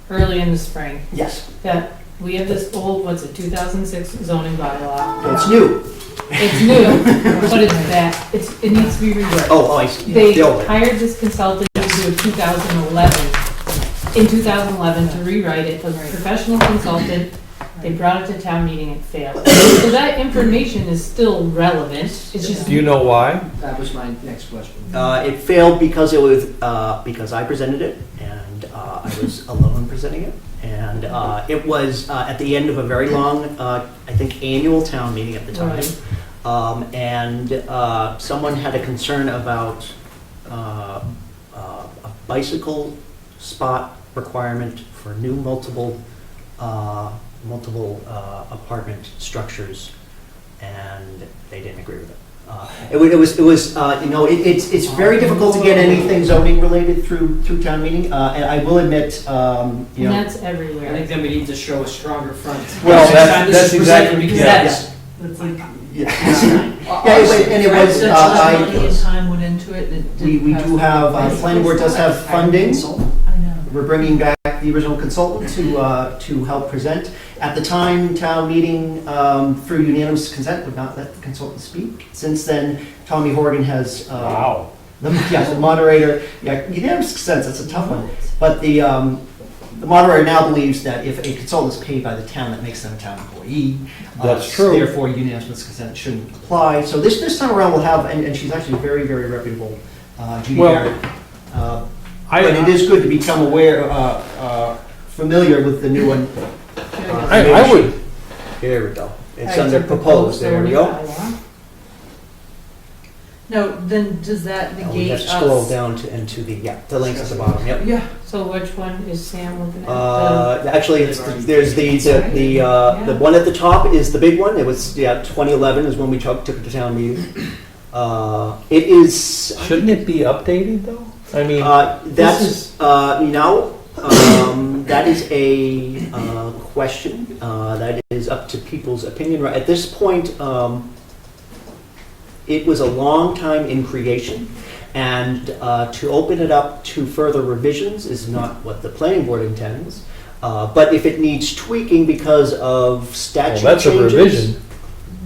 [SPEAKER 13] early in the spring,
[SPEAKER 3] Yes,
[SPEAKER 13] that we have this old, 2006 zoning bylaw.
[SPEAKER 3] it's new.
[SPEAKER 13] It's new, but it's bad, it needs to be rewritten.
[SPEAKER 3] Oh, I see.
[SPEAKER 13] They
[SPEAKER 3] The old one.
[SPEAKER 13] hired this consultant to do it 2011, in 2011 to rewrite it, it was a professional consultant. They brought it to town meeting, it failed. So that information is still relevant, it's just.
[SPEAKER 1] Do you know why?
[SPEAKER 11] That was my next question.
[SPEAKER 3] It failed because because I presented it, and I was alone presenting it. And it was at the end of a very long, I think, annual town meeting at the time.
[SPEAKER 13] Right.
[SPEAKER 3] And someone had a concern about a bicycle spot requirement for new multiple apartment structures. and they didn't agree with it. It's very difficult to get anything zoning related through town meeting, and I will admit,
[SPEAKER 13] And that's
[SPEAKER 11] I
[SPEAKER 13] everywhere.
[SPEAKER 11] think then we need to show a stronger front.
[SPEAKER 1] Well,
[SPEAKER 11] Next
[SPEAKER 1] that's-
[SPEAKER 11] time this
[SPEAKER 1] that's
[SPEAKER 11] is presented,
[SPEAKER 1] exactly-
[SPEAKER 11] Because
[SPEAKER 1] yeah.
[SPEAKER 11] that's like,
[SPEAKER 3] and it was,
[SPEAKER 4] Money and time went into it, and it
[SPEAKER 3] we
[SPEAKER 4] didn't pass.
[SPEAKER 3] do have, the planning board does have funding.
[SPEAKER 4] I know.
[SPEAKER 3] We're bringing back the original consultant to help present. At the time, town meeting, through unanimous consent, would not let the consultant speak. Since then, Tommy Horgan has,
[SPEAKER 1] Wow.
[SPEAKER 3] the moderator, unanimous consent, that's a tough one. But the moderator now believes that if a consultant is paid by the town, that makes them a town employee.
[SPEAKER 1] That's true.
[SPEAKER 3] Therefore, unanimous consent shouldn't apply. So this time around, we'll have, and she's actually very, very reputable, Judy
[SPEAKER 1] Well,
[SPEAKER 3] Barrett. But it is good to become aware, familiar with the new one.
[SPEAKER 1] I would,
[SPEAKER 3] Here we go. It's under proposed, there we go.
[SPEAKER 4] No, then does that
[SPEAKER 3] We
[SPEAKER 4] negate
[SPEAKER 3] have
[SPEAKER 4] us?
[SPEAKER 3] to scroll down to the links at the bottom, yep.
[SPEAKER 4] Yeah.
[SPEAKER 13] So which one is Sam looking at?
[SPEAKER 3] Actually, there's the one at the top is the big one. It was, 2011 is when we took it to town meeting. It is,
[SPEAKER 1] shouldn't it be updated though? I mean,
[SPEAKER 3] that's, that is a question. That is up to people's opinion. Right at this point, it was a long time in creation, and to open it up to further revisions is not what the planning board intends. But if it needs tweaking because of statute
[SPEAKER 1] well, that's
[SPEAKER 3] changes,
[SPEAKER 1] a revision.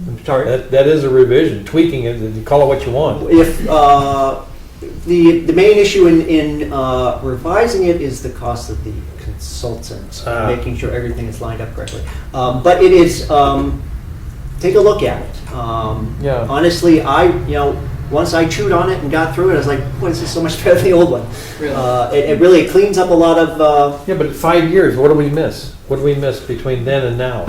[SPEAKER 3] I'm sorry.
[SPEAKER 1] That is a revision. Tweaking it, you call it what you want.
[SPEAKER 3] If the main issue in revising it is the cost of the consultant, making sure everything is lined up correctly. But it is, take a look at it.
[SPEAKER 1] Yeah.
[SPEAKER 3] Honestly, once I chewed on it and got through it, I was like, boy, this is so much better than the old one.
[SPEAKER 11] really.
[SPEAKER 3] It really cleans up a lot of,
[SPEAKER 1] Yeah, but 5 years, what do we miss? What do we miss between then and now?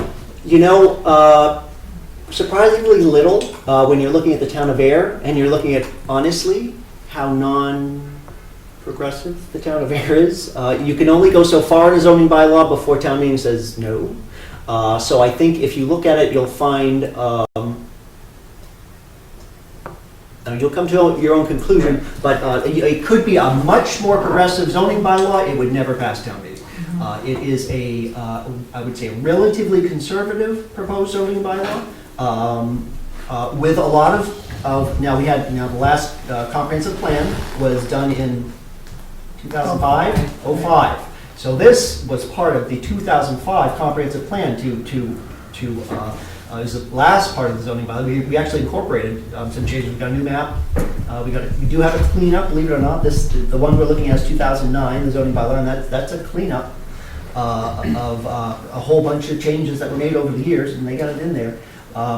[SPEAKER 3] surprisingly little when you're looking at the town of Ayer, and you're looking at, honestly, how non-progressive the town of Ayer is. You can only go so far in a zoning bylaw before town meeting says no. So I think if you look at it, you'll find, you'll come to your own conclusion, but it could be a much more progressive zoning bylaw. It would never pass town meeting. It is I would say, a relatively conservative proposed zoning bylaw with a lot of the last comprehensive plan was done in 2005. So this was part of the 2005 comprehensive plan is the last part of the zoning bylaw. We actually incorporated some changes. We've got a new map. We do have a cleanup, believe it or not. The one we're looking at is 2009, the zoning bylaw, and that's a cleanup of a whole bunch of changes that were made over the years, and they got it in there.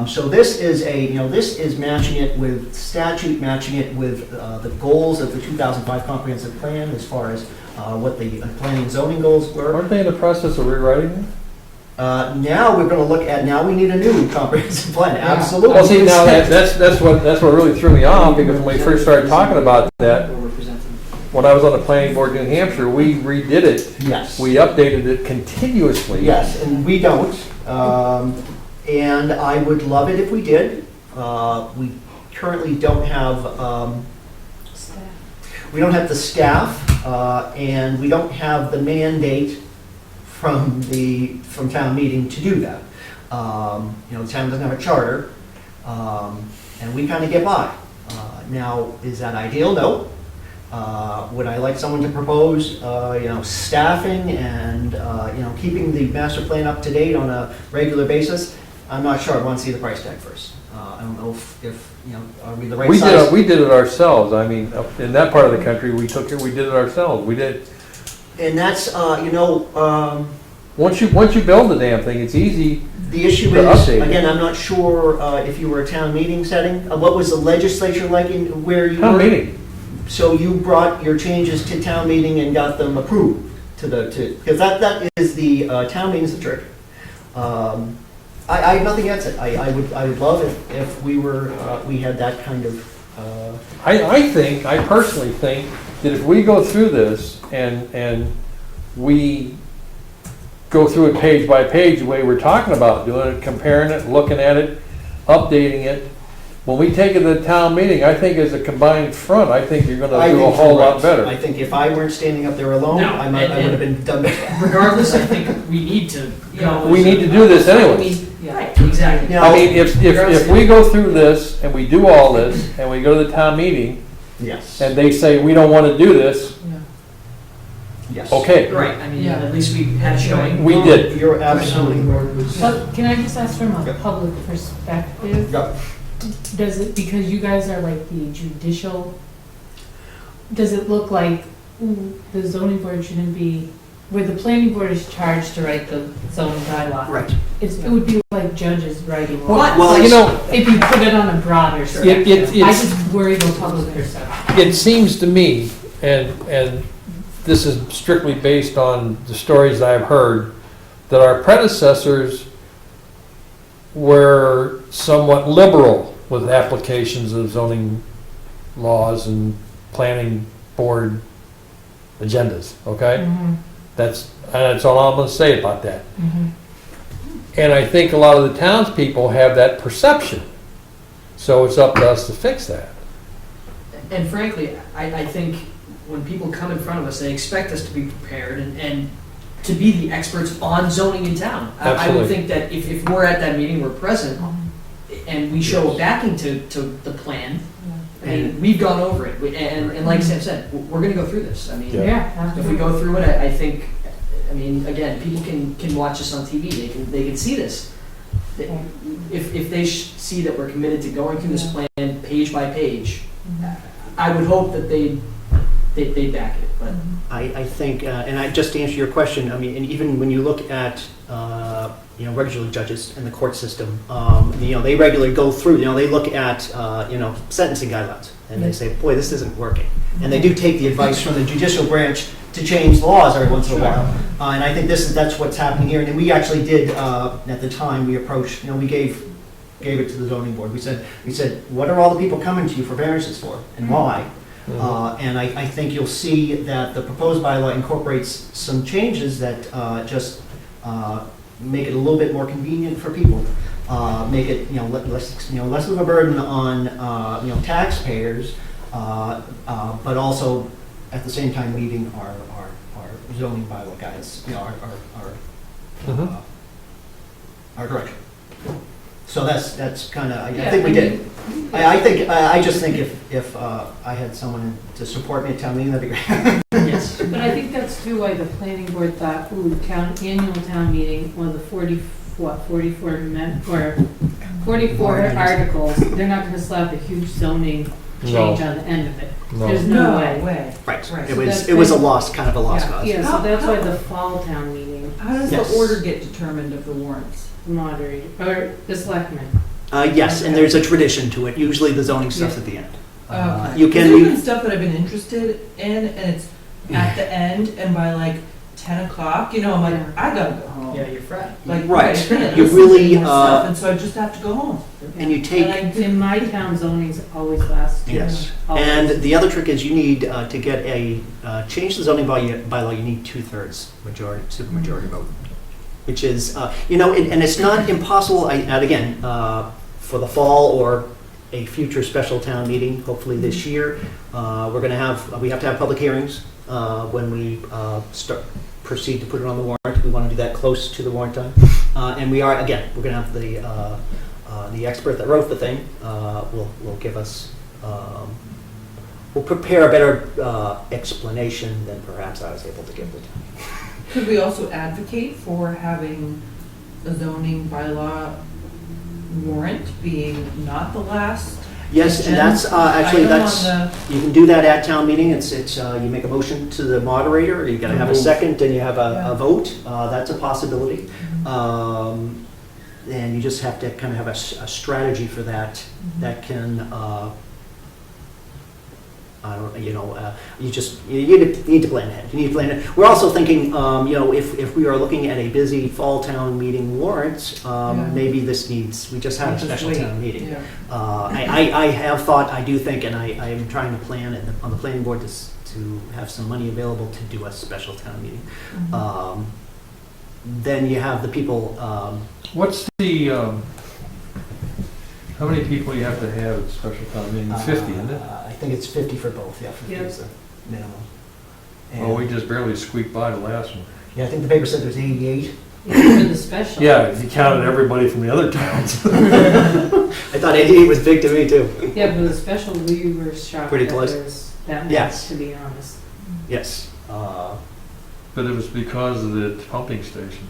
[SPEAKER 3] So this is this is matching it with statute, matching it with the goals of the 2005 comprehensive plan as far as what the planning and zoning goals were.
[SPEAKER 1] Aren't they in the process of rewriting it?
[SPEAKER 3] Now we're going to look at, now we need a new comprehensive plan, absolutely.
[SPEAKER 1] Well, see, now that's what really threw me off, because when we first started talking about that,
[SPEAKER 11] What we're presenting.
[SPEAKER 1] when I was on the planning board in New Hampshire, we redid it.
[SPEAKER 3] Yes.
[SPEAKER 1] We updated it continuously.
[SPEAKER 3] Yes, and we don't. And I would love it if we did. We currently don't have, we don't have the staff, and we don't have the mandate from town meeting to do that. The town doesn't have a charter, and we kind of get by. Now, is that ideal? No. Would I like someone to propose, staffing and, keeping the master plan up to date on a regular basis? I'm not sure. I want to see the price tag first. I don't know if are we the right size?
[SPEAKER 1] We did it ourselves. I mean, up in that part of the country, we did it ourselves. We did.
[SPEAKER 3] And that's,
[SPEAKER 1] Once you build the damn thing, it's easy.
[SPEAKER 3] the issue
[SPEAKER 1] To
[SPEAKER 3] is,
[SPEAKER 1] update it.
[SPEAKER 3] again, I'm not sure if you were a town meeting setting. What was the legislature like in where you were?
[SPEAKER 1] Town meeting.
[SPEAKER 3] So you brought your changes to town meeting and got them approved because that is the town meeting's the trick. I have nothing against it. I would love if we had that kind of.
[SPEAKER 1] I personally think that if we go through this and we go through it page by page, the way we're talking about doing it, comparing it, looking at it, updating it. When we take it to the town meeting, I think as a combined front, I think you're gonna
[SPEAKER 3] I
[SPEAKER 1] do a
[SPEAKER 3] think
[SPEAKER 1] whole
[SPEAKER 3] you're
[SPEAKER 1] lot
[SPEAKER 3] right.
[SPEAKER 1] better.
[SPEAKER 3] I think if I weren't standing up there alone,
[SPEAKER 11] No,
[SPEAKER 3] I would have been done.
[SPEAKER 11] Regardless, I think we need to go.
[SPEAKER 1] We need to do this anyway.
[SPEAKER 11] Right, exactly.
[SPEAKER 3] You know,
[SPEAKER 1] I mean, if we go through this and we do all this and we go to the town meeting
[SPEAKER 3] Yes,
[SPEAKER 1] and they say, we don't wanna do this,
[SPEAKER 3] yes.
[SPEAKER 1] okay.
[SPEAKER 11] Right, I mean,
[SPEAKER 4] Yeah.
[SPEAKER 11] at least we had a showing.
[SPEAKER 1] We did.
[SPEAKER 3] You're absolutely right.
[SPEAKER 13] But can I just ask from a
[SPEAKER 3] Yep.
[SPEAKER 13] public perspective?
[SPEAKER 3] Yep.
[SPEAKER 13] Does it, because you guys are like the judicial, does it look like the zoning board shouldn't be, where the planning board is charged to write the zoning bylaw?
[SPEAKER 3] Right.
[SPEAKER 13] It would be like judges writing law.
[SPEAKER 3] Well,
[SPEAKER 1] You know,
[SPEAKER 13] If you put it on a broader spectrum. I
[SPEAKER 1] it's-
[SPEAKER 13] just worry about public perception.
[SPEAKER 1] it seems to me, and this is strictly based on the stories I've heard, that our predecessors were somewhat liberal with applications of zoning laws and planning board agendas, okay? That's all I'm gonna say about that. And I think a lot of the townspeople have that perception. So it's up to us to fix that.
[SPEAKER 11] And frankly, I think when people come in front of us, they expect us to be prepared and to be the experts on zoning in town. I would
[SPEAKER 1] Absolutely.
[SPEAKER 11] think that if we're at that meeting, we're present, and we show a backing to the plan, I mean, we've gone over it, and like Sam said, we're gonna go through this. I mean,
[SPEAKER 13] Yeah.
[SPEAKER 11] if we go through it, I think, I mean, again, people can watch us on TV, they can see this. If they see that we're committed to going through this plan page by page, I would hope that they back it, but.
[SPEAKER 3] I think, and just to answer your question, I mean, and even when you look at, regular judges in the court system, they regularly go through, they look at, sentencing guidelines, and they say, boy, this isn't working. And they do take the advice from the judicial branch to change laws every once in a while. And I think that's what's happening here. And we actually did, at the time, we approached, we gave it to the zoning board. We said, what are all the people coming to you for variances for, and why? And I think you'll see that the proposed bylaw incorporates some changes that just make it a little bit more convenient for people. Make it less of a burden on taxpayers, but also at the same time meeting our zoning bylaw guides, our direction. So that's kind of, I think we did. I just think if I had someone to support me at town meeting, that'd be great.
[SPEAKER 11] Yes.
[SPEAKER 13] But I think that's too why the planning board thought, annual town meeting, or the 44 articles, they're not gonna slap a huge zoning change on the end of it.
[SPEAKER 1] No.
[SPEAKER 13] There's no way.
[SPEAKER 3] Right.
[SPEAKER 4] Right.
[SPEAKER 3] It was a lost cause.
[SPEAKER 13] Yeah, so that's why the fall town meeting,
[SPEAKER 4] How does
[SPEAKER 3] Yes.
[SPEAKER 4] the order get determined of the warrants?
[SPEAKER 13] moderated, or the selectmen.
[SPEAKER 3] Yes, and there's a tradition to it. Usually the zoning stuff's at the end.
[SPEAKER 4] Okay.
[SPEAKER 3] You can,
[SPEAKER 4] There's been stuff that I've been interested in, and it's at the end, and by like 10 o'clock, I'm like, I gotta go home.
[SPEAKER 11] Yeah, you're fried.
[SPEAKER 4] Like,
[SPEAKER 3] Right.
[SPEAKER 4] I can't
[SPEAKER 3] You
[SPEAKER 4] listen
[SPEAKER 3] really,
[SPEAKER 4] to more stuff, and so I just have to go home.
[SPEAKER 3] and you take,
[SPEAKER 13] In my town, zoning's always last.
[SPEAKER 3] yes.
[SPEAKER 13] Always.
[SPEAKER 3] And the other trick is you need to get change the zoning bylaw, you need 2/3 majority, supermajority vote. Which is, and it's not impossible, and again, for the fall or a future special town meeting, hopefully this year, we have to have public hearings when we proceed to put it on the warrant. We want to do that close to the warrant time. And we're going to have the expert that wrote the thing will give us, will prepare a better explanation than perhaps I was able to give the town.
[SPEAKER 4] Could we also advocate for having a zoning bylaw warrant being not the last?
[SPEAKER 3] Yes, and that's actually,
[SPEAKER 4] item
[SPEAKER 3] that's,
[SPEAKER 4] on
[SPEAKER 3] you can do that at town meeting. It's you make a motion to the moderator, you gotta have a second, and you have a vote. That's a possibility. And you just have to kind of have a strategy for that that can, you need to plan ahead. You need to plan ahead. We're also thinking, if we are looking at a busy fall town meeting warrant, maybe we just had a special town meeting.
[SPEAKER 4] Yeah.
[SPEAKER 3] I have thought, I do think, and I am trying to plan on the planning board to have some money available to do a special town meeting. Then you have the people.
[SPEAKER 1] What's the, How many people you have to have at special town meeting? 50, isn't it?
[SPEAKER 3] I think it's 50 for both, yeah, 50
[SPEAKER 4] Yep.
[SPEAKER 3] is the minimum.
[SPEAKER 1] Well, we
[SPEAKER 3] And-
[SPEAKER 1] just barely squeaked by the last one.
[SPEAKER 3] Yeah, I think the paper said there's 88.
[SPEAKER 13] For the special.
[SPEAKER 1] Yeah, if you counted everybody from the other towns.
[SPEAKER 3] I thought 88 was big to me, too.
[SPEAKER 13] Yeah, but the special, we were shocked
[SPEAKER 3] Pretty
[SPEAKER 13] that
[SPEAKER 3] close.
[SPEAKER 13] there's that
[SPEAKER 3] Yes.
[SPEAKER 13] much, to be honest.
[SPEAKER 3] Yes.
[SPEAKER 1] But it was because of the pumping station.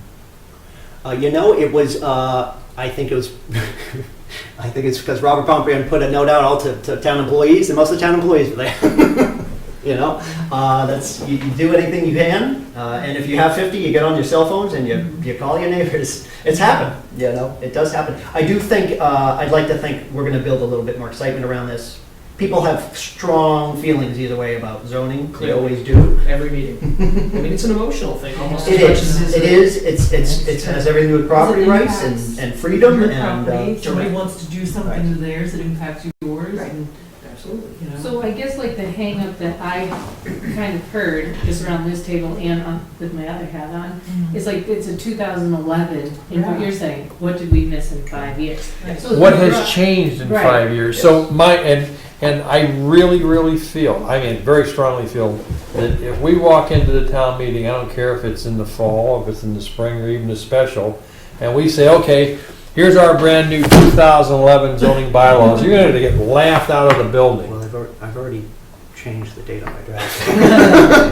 [SPEAKER 3] You know, it was, I think it was, I think it's because Robert Pomprian put a note out all to town employees, and most of the town employees were there. You know, that's, you do anything you can, and if you have 50, you get on your cell phones and you call your neighbors. It's happened, you know, it does happen. I do think, I'd like to think we're gonna build a little bit more excitement around this. People have strong feelings either way about zoning, they always do.
[SPEAKER 11] Every meeting. I mean, it's an emotional thing almost.
[SPEAKER 3] It
[SPEAKER 11] as much as
[SPEAKER 3] is, it is, it has everything to do with property rights
[SPEAKER 4] impacts
[SPEAKER 3] and freedom
[SPEAKER 4] Your
[SPEAKER 3] and.
[SPEAKER 4] property, somebody
[SPEAKER 3] correct.
[SPEAKER 4] wants to do something
[SPEAKER 3] Right.
[SPEAKER 4] to theirs that impacts yours,
[SPEAKER 3] Right.
[SPEAKER 4] and,
[SPEAKER 11] Absolutely.
[SPEAKER 4] you know.
[SPEAKER 13] So I guess like the hang up that I kind of heard, just around this table and on, with my other hat on,
[SPEAKER 4] Mhm.
[SPEAKER 13] is like, it's a 2011, and what
[SPEAKER 4] Yeah.
[SPEAKER 13] you're saying, what did we miss in 5 years?
[SPEAKER 4] Right.
[SPEAKER 13] So
[SPEAKER 1] What
[SPEAKER 13] the-
[SPEAKER 1] has changed in
[SPEAKER 13] Right.
[SPEAKER 1] 5 years? So and I really feel, I mean, very strongly feel that if we walk into the town meeting, I don't care if it's in the fall, if it's in the spring, or even the special, and we say, okay, here's our brand new 2011 zoning bylaws, you're gonna get laughed out of the building.
[SPEAKER 3] Well, I've already changed the date on my draft.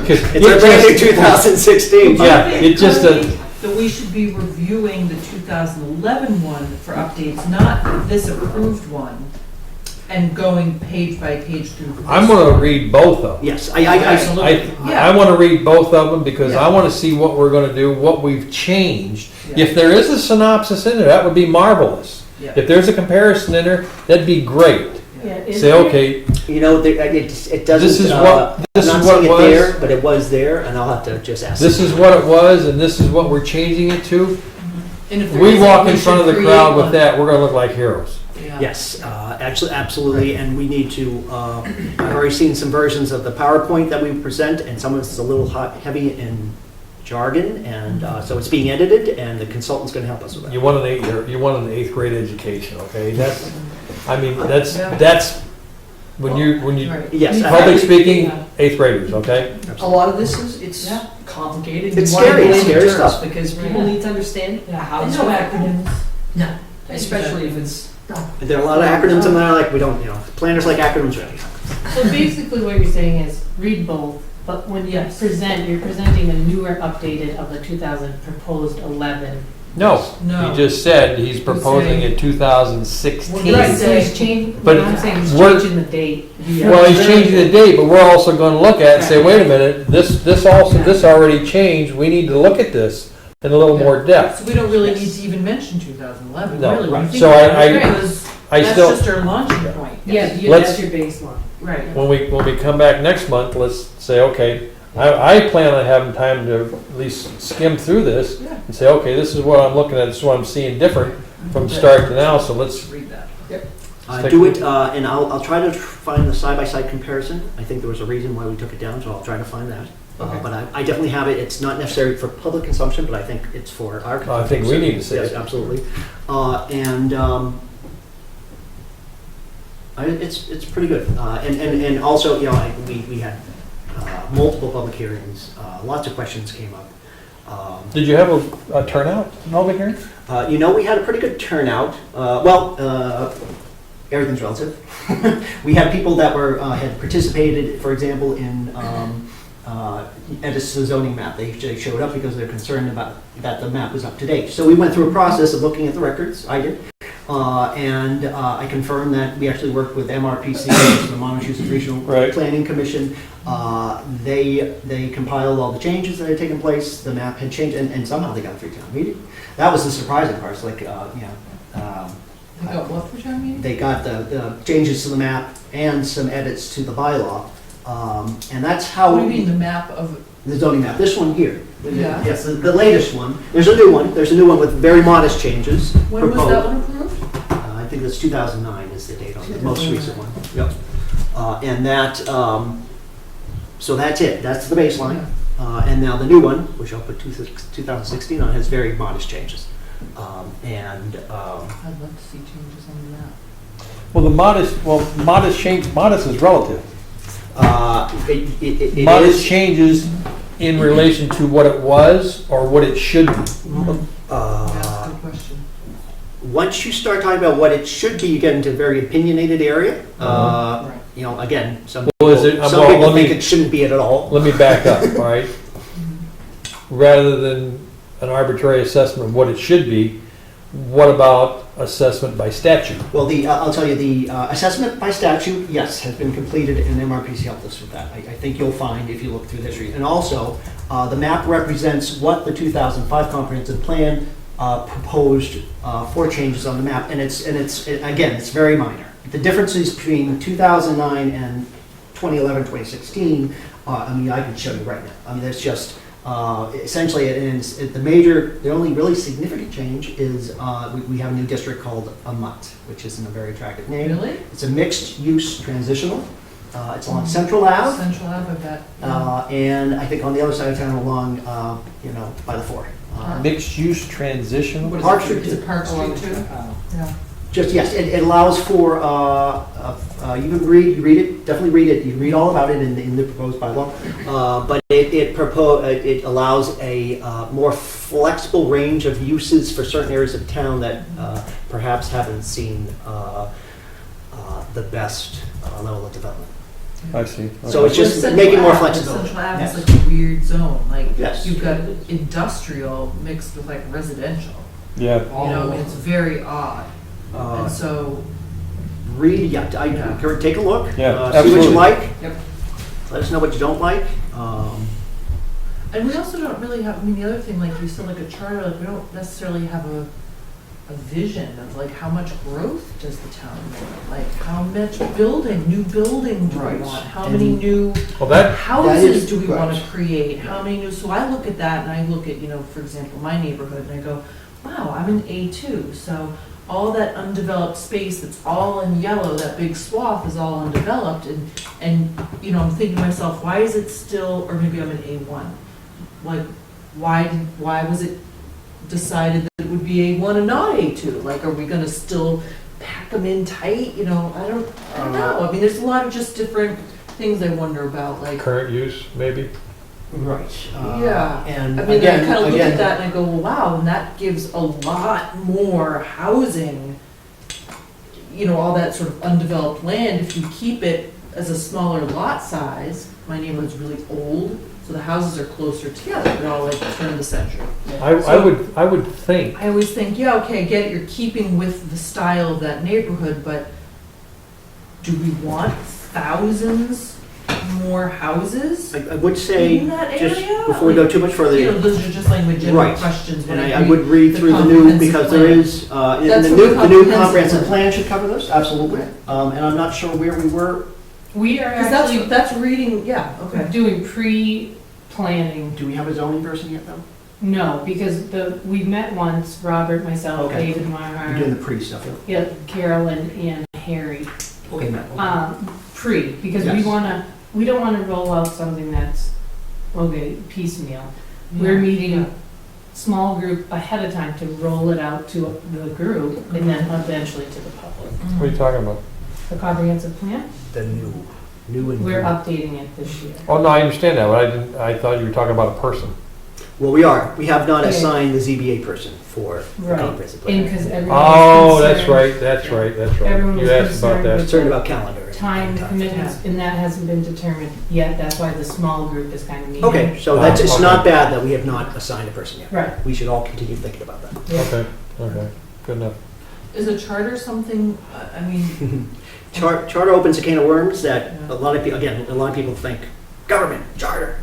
[SPEAKER 1] 'Cause
[SPEAKER 3] It's a
[SPEAKER 1] it
[SPEAKER 3] brand new
[SPEAKER 1] just-
[SPEAKER 3] 2016.
[SPEAKER 1] Yeah, it just,
[SPEAKER 4] That we should be reviewing the 2011 one for updates, not this approved one, and going page by page through. this
[SPEAKER 1] I'm gonna
[SPEAKER 4] one.
[SPEAKER 1] read both of them.
[SPEAKER 3] Yes,
[SPEAKER 1] I want to read both of them because I want to see what we're going to do, what we've changed.
[SPEAKER 4] Yeah.
[SPEAKER 1] If there is a synopsis in there, that would be marvelous.
[SPEAKER 4] Yeah.
[SPEAKER 1] If there's a comparison in there, that'd be great.
[SPEAKER 13] Yeah, is
[SPEAKER 1] Say,
[SPEAKER 13] there-
[SPEAKER 1] okay,
[SPEAKER 3] You know, it doesn't.
[SPEAKER 1] This is what- this
[SPEAKER 3] I'm
[SPEAKER 1] is
[SPEAKER 3] not
[SPEAKER 1] what
[SPEAKER 3] seeing
[SPEAKER 1] it
[SPEAKER 3] it there,
[SPEAKER 1] was.
[SPEAKER 3] but it was there, and I'll have to just ask.
[SPEAKER 1] this is what it was and this is what we're changing it to.
[SPEAKER 4] And if
[SPEAKER 1] If
[SPEAKER 4] there
[SPEAKER 1] we
[SPEAKER 4] isn't,
[SPEAKER 1] walk in
[SPEAKER 4] should
[SPEAKER 1] front of the
[SPEAKER 4] create
[SPEAKER 1] crowd with
[SPEAKER 4] one.
[SPEAKER 1] that, we're going to look like heroes.
[SPEAKER 4] Yeah.
[SPEAKER 3] Yes, actually, absolutely, and we need to, I've already seen some versions of the PowerPoint that we present, and some of it's a little heavy in jargon, and so it's being edited, and the consultant's gonna help us with that.
[SPEAKER 1] You want an eighth grade education, okay? That's, I mean,
[SPEAKER 4] Yeah.
[SPEAKER 1] that's when you
[SPEAKER 4] Right.
[SPEAKER 3] Yes,
[SPEAKER 1] public speaking, eighth graders, okay?
[SPEAKER 11] A lot of this is, it's
[SPEAKER 4] Yeah.
[SPEAKER 11] complicated.
[SPEAKER 3] It's
[SPEAKER 11] You wanna
[SPEAKER 3] scary,
[SPEAKER 11] go
[SPEAKER 3] it's
[SPEAKER 11] into
[SPEAKER 3] scary
[SPEAKER 11] terms
[SPEAKER 3] stuff.
[SPEAKER 11] Because people
[SPEAKER 4] Right.
[SPEAKER 11] need to understand how
[SPEAKER 4] And
[SPEAKER 11] it's
[SPEAKER 4] no
[SPEAKER 11] going.
[SPEAKER 4] acronyms.
[SPEAKER 11] No, especially if it's.
[SPEAKER 3] There are a lot of acronyms in there, like, we don't, planners like acronyms, really.
[SPEAKER 13] So basically what you're saying is read both, but when you
[SPEAKER 4] Yes.
[SPEAKER 13] present, you're presenting a newer updated of the 2000 proposed 11.
[SPEAKER 1] No,
[SPEAKER 4] No.
[SPEAKER 1] he just said he's proposing
[SPEAKER 4] saying-
[SPEAKER 1] in 2016.
[SPEAKER 4] Right.
[SPEAKER 13] So he's changing,
[SPEAKER 1] But
[SPEAKER 13] what I'm saying is
[SPEAKER 1] we're-
[SPEAKER 13] changing the date.
[SPEAKER 1] Well, he's changing the date, but we're also gonna look at it and say, wait a minute, this already changed, we need to look at this in a little more depth.
[SPEAKER 4] So we don't really need to even mention 2011,
[SPEAKER 1] No,
[SPEAKER 4] really. when you
[SPEAKER 3] right.
[SPEAKER 4] think
[SPEAKER 1] So
[SPEAKER 4] about
[SPEAKER 1] I-
[SPEAKER 4] it, because
[SPEAKER 1] I
[SPEAKER 4] that's
[SPEAKER 1] still,
[SPEAKER 4] just our launching point.
[SPEAKER 13] Yeah,
[SPEAKER 1] Let's-
[SPEAKER 13] that's your baseline.
[SPEAKER 4] Right.
[SPEAKER 1] when we come back next month, let's say, okay, I plan on having time to at least skim through this
[SPEAKER 4] Yeah.
[SPEAKER 1] and say, okay, this is what I'm looking at, this is what I'm seeing different from start to now, so let's,
[SPEAKER 4] Read that.
[SPEAKER 3] Do it, and I'll try to find the side-by-side comparison. I think there was a reason why we took it down, so I'll try to find that.
[SPEAKER 4] Okay.
[SPEAKER 3] But I definitely have it, it's not necessary for public consumption, but I think it's for our.
[SPEAKER 1] I think we need to see
[SPEAKER 3] Yes,
[SPEAKER 1] it.
[SPEAKER 3] absolutely. It's pretty good. And also, we had multiple public hearings, lots of questions came up.
[SPEAKER 1] did you have a turnout in all the hearings?
[SPEAKER 3] We had a pretty good turnout. Everything's relative. We had people that had participated, for example, in edits to the zoning map. They showed up because they're concerned about that the map was up to date. So we went through a process of looking at the records. I did. And I confirmed that we actually worked with MRPC, which is the Massachusetts Regional
[SPEAKER 1] Right.
[SPEAKER 3] Planning Commission. They compiled all the changes that had taken place. The map had changed, and somehow they got through town meeting. That was the surprising part. It's like,
[SPEAKER 4] We got what for town meeting?
[SPEAKER 3] they got the changes to the map and some edits to the bylaw. And that's how.
[SPEAKER 4] What do you mean, the map of,
[SPEAKER 3] The zoning map, this one here.
[SPEAKER 4] Yeah.
[SPEAKER 3] Yes, the latest one. There's a new one. There's a new one with very modest changes.
[SPEAKER 4] when was
[SPEAKER 3] proposed.
[SPEAKER 4] that one approved?
[SPEAKER 3] I think that's 2009 is the date on the most recent one. Yep. And that, so that's it. That's the baseline. And now the new one, which I'll put 2016 on, has very modest changes.
[SPEAKER 4] I'd love to see changes on the map.
[SPEAKER 1] Well, modest change, modest is relative.
[SPEAKER 3] It
[SPEAKER 1] Modest
[SPEAKER 3] is,
[SPEAKER 1] changes in relation to what it was or what it should be.
[SPEAKER 4] That's a good question.
[SPEAKER 3] once you start talking about what it should be, you get into a very opinionated area.
[SPEAKER 4] Right.
[SPEAKER 3] You know, again, some
[SPEAKER 1] Well,
[SPEAKER 3] people,
[SPEAKER 1] is it-
[SPEAKER 3] some
[SPEAKER 1] well,
[SPEAKER 3] people
[SPEAKER 1] let me-
[SPEAKER 3] think it shouldn't be it at all.
[SPEAKER 1] Let me back up, all right? Rather than an arbitrary assessment of what it should be, what about assessment by statute?
[SPEAKER 3] Well, I'll tell you, the assessment by statute, yes, has been completed, and MRPC helped us with that. I think you'll find if you look through the history. And also, the map represents what the 2005 comprehensive plan proposed for changes on the map, and again, it's very minor. The differences between 2009 and 2011, 2016, I mean, I can show you right now. I mean, there's just essentially, the only really significant change is we have a new district called a MUT, which isn't a very attractive name.
[SPEAKER 4] Really?
[SPEAKER 3] It's a mixed-use transitional. It's along Central Ave,
[SPEAKER 4] Central Ave, I bet.
[SPEAKER 3] and I think on the other side of town along, by the fort.
[SPEAKER 1] Mixed-use transition?
[SPEAKER 4] What is
[SPEAKER 3] Park
[SPEAKER 4] it?
[SPEAKER 3] Street
[SPEAKER 4] Is it Park Street too? Yeah.
[SPEAKER 3] Just, yes, it allows for, you can read it, definitely read it, you can read all about it in the proposed bylaw. But it allows a more flexible range of uses for certain areas of town that perhaps haven't seen the best level of development.
[SPEAKER 1] I see.
[SPEAKER 3] So it's just
[SPEAKER 4] Central
[SPEAKER 3] making more
[SPEAKER 4] Ave-
[SPEAKER 3] flexibility.
[SPEAKER 4] Central Ave
[SPEAKER 3] Yes.
[SPEAKER 4] is like a weird zone, like,
[SPEAKER 3] Yes.
[SPEAKER 4] you've got industrial mixed with like residential.
[SPEAKER 1] Yeah.
[SPEAKER 4] You know, it's very odd.
[SPEAKER 3] Uh,
[SPEAKER 4] And so,
[SPEAKER 3] Read,
[SPEAKER 4] Yeah.
[SPEAKER 3] take a look.
[SPEAKER 1] Yeah,
[SPEAKER 3] See what
[SPEAKER 1] absolutely.
[SPEAKER 3] you like.
[SPEAKER 4] Yep.
[SPEAKER 3] Let us know what you don't like.
[SPEAKER 4] and we also don't really have, I mean, the other thing, like you said, like a charter, like we don't necessarily have a vision of like how much growth does the town want? Like how much new building do we
[SPEAKER 3] Right.
[SPEAKER 4] want? How
[SPEAKER 3] And-
[SPEAKER 4] many new
[SPEAKER 1] Well, that,
[SPEAKER 4] houses do we
[SPEAKER 3] right.
[SPEAKER 4] want to create? How many new, so I look at that and I look at, for example, my neighborhood and I go, wow, I'm in A2, so all that undeveloped space that's all in yellow, that big swath is all undeveloped, and I'm thinking to myself, why is it still, or maybe I'm in A1, like, why was it decided that it would be A1 and not A2? Like, are we gonna still pack them in tight, I don't know, I mean, there's a lot of just different things I wonder about, like,
[SPEAKER 1] current use, maybe?
[SPEAKER 3] Right.
[SPEAKER 4] yeah.
[SPEAKER 3] And
[SPEAKER 4] I mean,
[SPEAKER 3] again,
[SPEAKER 4] I kind of look at
[SPEAKER 3] again,
[SPEAKER 4] that and I go, well, wow, and that gives a lot more housing, all that sort of undeveloped land. If you keep it as a smaller lot size, my neighborhood's really old, so the houses are closer together. They're all like turn of the century.
[SPEAKER 1] I would think,
[SPEAKER 4] I always think, yeah, okay, I get it, you're keeping with the style of that neighborhood, but do we want thousands more houses
[SPEAKER 3] I would say,
[SPEAKER 4] in that
[SPEAKER 3] just
[SPEAKER 4] area?
[SPEAKER 3] before we go too much further,
[SPEAKER 4] Those are just like legitimate
[SPEAKER 3] Right.
[SPEAKER 4] questions. when
[SPEAKER 3] and I
[SPEAKER 4] read
[SPEAKER 3] would read
[SPEAKER 4] the
[SPEAKER 3] through the new,
[SPEAKER 4] comprehensive
[SPEAKER 3] because there
[SPEAKER 4] plan.
[SPEAKER 3] is, and
[SPEAKER 4] That's
[SPEAKER 3] the
[SPEAKER 4] what the
[SPEAKER 3] new
[SPEAKER 4] comprehensive
[SPEAKER 3] comprehensive
[SPEAKER 4] plan-
[SPEAKER 3] plan should cover this, absolutely. And I'm not sure where we were.
[SPEAKER 13] We are
[SPEAKER 4] Because
[SPEAKER 13] actually
[SPEAKER 4] that's reading, yeah, okay.
[SPEAKER 13] doing pre-planning.
[SPEAKER 3] Do we have a zoning person yet, though?
[SPEAKER 13] No, because we met once, Robert, myself,
[SPEAKER 3] Okay.
[SPEAKER 13] David
[SPEAKER 3] We're doing
[SPEAKER 13] Marhart,
[SPEAKER 3] the pre-stuff, yeah?
[SPEAKER 13] yeah, Carolyn and Harry.
[SPEAKER 3] Okay, Matt. okay.
[SPEAKER 13] Because
[SPEAKER 3] Yes.
[SPEAKER 13] we don't wanna roll out something that's, piecemeal. We're meeting a small group ahead of time to roll it out to the group and then eventually to the public.
[SPEAKER 1] what are you talking about?
[SPEAKER 13] The comprehensive plan,
[SPEAKER 3] The new and.
[SPEAKER 13] we're updating it this year.
[SPEAKER 1] Oh, no, I understand that, but I thought you were talking about a person.
[SPEAKER 3] Well, we are. We have not
[SPEAKER 13] Okay.
[SPEAKER 3] assigned the ZBA person for the
[SPEAKER 13] Right.
[SPEAKER 3] comprehensive
[SPEAKER 13] And
[SPEAKER 3] plan.
[SPEAKER 13] because everyone
[SPEAKER 1] Oh,
[SPEAKER 13] was
[SPEAKER 1] that's
[SPEAKER 13] concerned,
[SPEAKER 1] right, that's right, that's right.
[SPEAKER 13] Everyone was
[SPEAKER 1] You asked about
[SPEAKER 13] concerned
[SPEAKER 1] that.
[SPEAKER 13] with
[SPEAKER 3] Concerned about calendar. and
[SPEAKER 13] time commitments, and that hasn't been determined yet, that's why the small group is kind of meeting.
[SPEAKER 3] Okay, so it's not bad that we have not assigned a person yet.
[SPEAKER 13] Right,
[SPEAKER 3] We should all continue thinking about that.
[SPEAKER 13] yeah.
[SPEAKER 1] Okay, good enough.
[SPEAKER 4] Is a charter something, I mean,
[SPEAKER 3] Charter opens a can of worms that
[SPEAKER 4] Yeah.
[SPEAKER 3] a lot of people, again, a lot of people think, government, charter.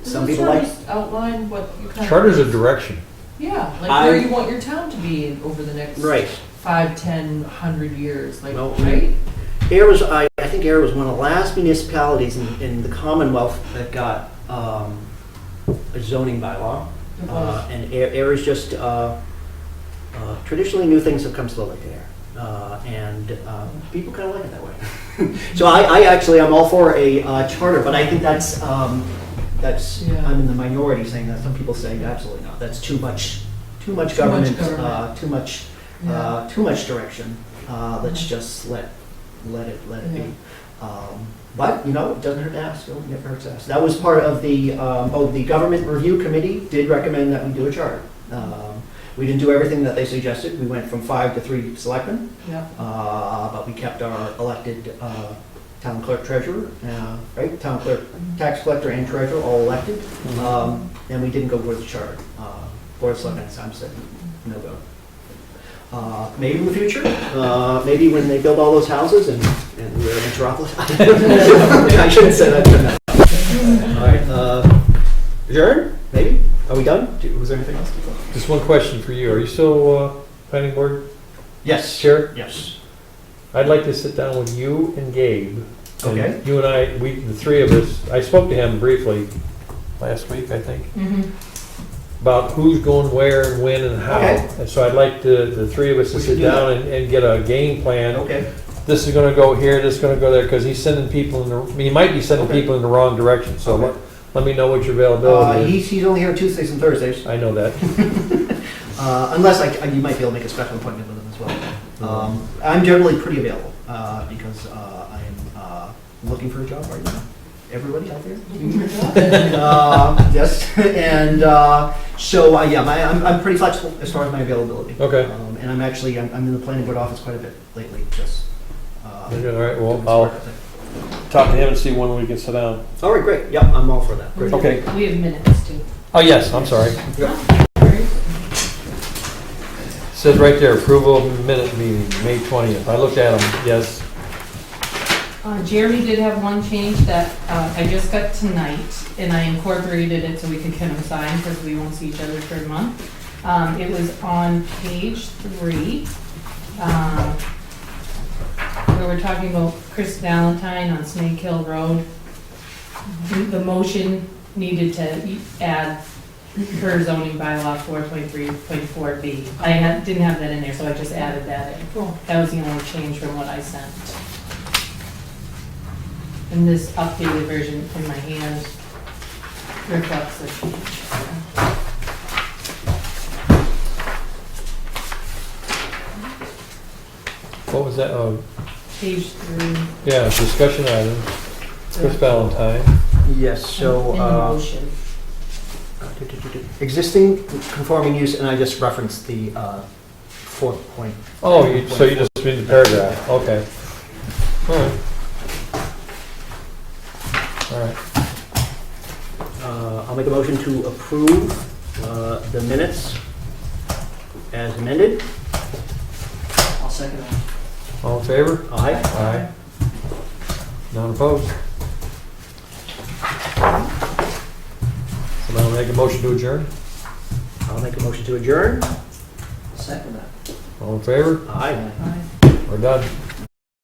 [SPEAKER 3] Some people like,
[SPEAKER 4] just outline what you kind of.
[SPEAKER 1] Charter's a direction.
[SPEAKER 4] Yeah, like
[SPEAKER 3] I-
[SPEAKER 4] where you want your town to be over the next
[SPEAKER 3] right.
[SPEAKER 4] 5, 10, 100 years, like,
[SPEAKER 3] Well,
[SPEAKER 4] right?
[SPEAKER 3] Ayer was, I think Ayer was one of the last municipalities in the Commonwealth that got a zoning bylaw.
[SPEAKER 4] It was.
[SPEAKER 3] And Ayer is just, traditionally new things have come slowly there. And people kind of like it that way. So I'm all for a charter, but I think that's,
[SPEAKER 4] Yeah.
[SPEAKER 3] I'm in the minority saying that. Some people say absolutely not. That's too much government,
[SPEAKER 4] government.
[SPEAKER 3] too much too much direction. Let's just let it be. But, you know, it doesn't hurt to ask, it never hurts to ask. That was part of the government review committee did recommend that we do a charter. We didn't do everything that they suggested. We went from 5 to 3 selectmen.
[SPEAKER 4] Yeah.
[SPEAKER 3] But we kept our elected town clerk treasurer, right? Town clerk, tax collector and treasurer all elected. And we didn't go with the charter. Board of Selectmen at the time said no go. Maybe in the future, maybe when they build all those houses and we're in Metropolis. I shouldn't say that. All right, adjourn, maybe? Are we done? Was there anything else?
[SPEAKER 1] Just one question for you. Are you still planning board
[SPEAKER 3] Yes.
[SPEAKER 1] chair?
[SPEAKER 3] Yes.
[SPEAKER 1] I'd like to sit down with you and Gabe. And
[SPEAKER 3] Okay.
[SPEAKER 1] you and I, the three of us, I spoke to him briefly last week, I think, about who's going where and when and how.
[SPEAKER 3] Okay.
[SPEAKER 1] And so I'd like the three of us to
[SPEAKER 3] We
[SPEAKER 1] sit
[SPEAKER 3] should do
[SPEAKER 1] down and get a game plan.
[SPEAKER 3] Okay.
[SPEAKER 1] This is gonna go here, this is gonna go there, because he's sending people in the, he might be sending
[SPEAKER 3] Okay.
[SPEAKER 1] people in the wrong direction. So
[SPEAKER 3] Okay.
[SPEAKER 1] let me know what your availability is.
[SPEAKER 3] He's only here Tuesdays and Thursdays.
[SPEAKER 1] I know that.
[SPEAKER 3] Unless you might be able to make a special appointment with him as well. I'm generally pretty available because I am looking for a job right now. Everybody out there? Yes, and so yeah, I'm pretty flexible as far as my availability.
[SPEAKER 1] Okay.
[SPEAKER 3] And I'm actually I'm in the planning board office quite a bit lately. Just
[SPEAKER 1] All right, well, I'll talk to him and see when we can sit down.
[SPEAKER 3] all right, great. Yep, I'm all for that. Great.
[SPEAKER 1] Okay.
[SPEAKER 13] We have minutes too.
[SPEAKER 1] Oh, yes, I'm sorry. Says right there, approval of minute meeting, May 20th. I looked at them, yes.
[SPEAKER 13] Jeremy did have one change that I just got tonight, and I incorporated it so we could get them signed because we won't see each other for a month. It was on page 3, where we're talking about Chris Valentine on Snake Hill Road. The motion needed to add per zoning bylaw 4.3.4B. I didn't have that in there, so I just added that in. That was the only change from what I sent. And this updated version in my hand reflects the change.
[SPEAKER 1] What was that? Oh,
[SPEAKER 13] Page 3
[SPEAKER 1] yeah, discussion item, Chris Valentine.
[SPEAKER 3] Yes. So.
[SPEAKER 13] in the motion.
[SPEAKER 3] Existing conforming use, and I just referenced the 4 point.
[SPEAKER 1] Oh, so you just read the paragraph, okay. All right. All right.
[SPEAKER 3] I'll make a motion to approve the minutes as amended.
[SPEAKER 11] I'll second that.
[SPEAKER 1] All in favor?
[SPEAKER 3] Aye.
[SPEAKER 1] Aye. None opposed? Somebody will make a motion to adjourn?
[SPEAKER 3] I'll make a motion to adjourn.
[SPEAKER 11] I'll second that.
[SPEAKER 1] All in favor?
[SPEAKER 3] Aye.
[SPEAKER 13] Aye.
[SPEAKER 1] We're done.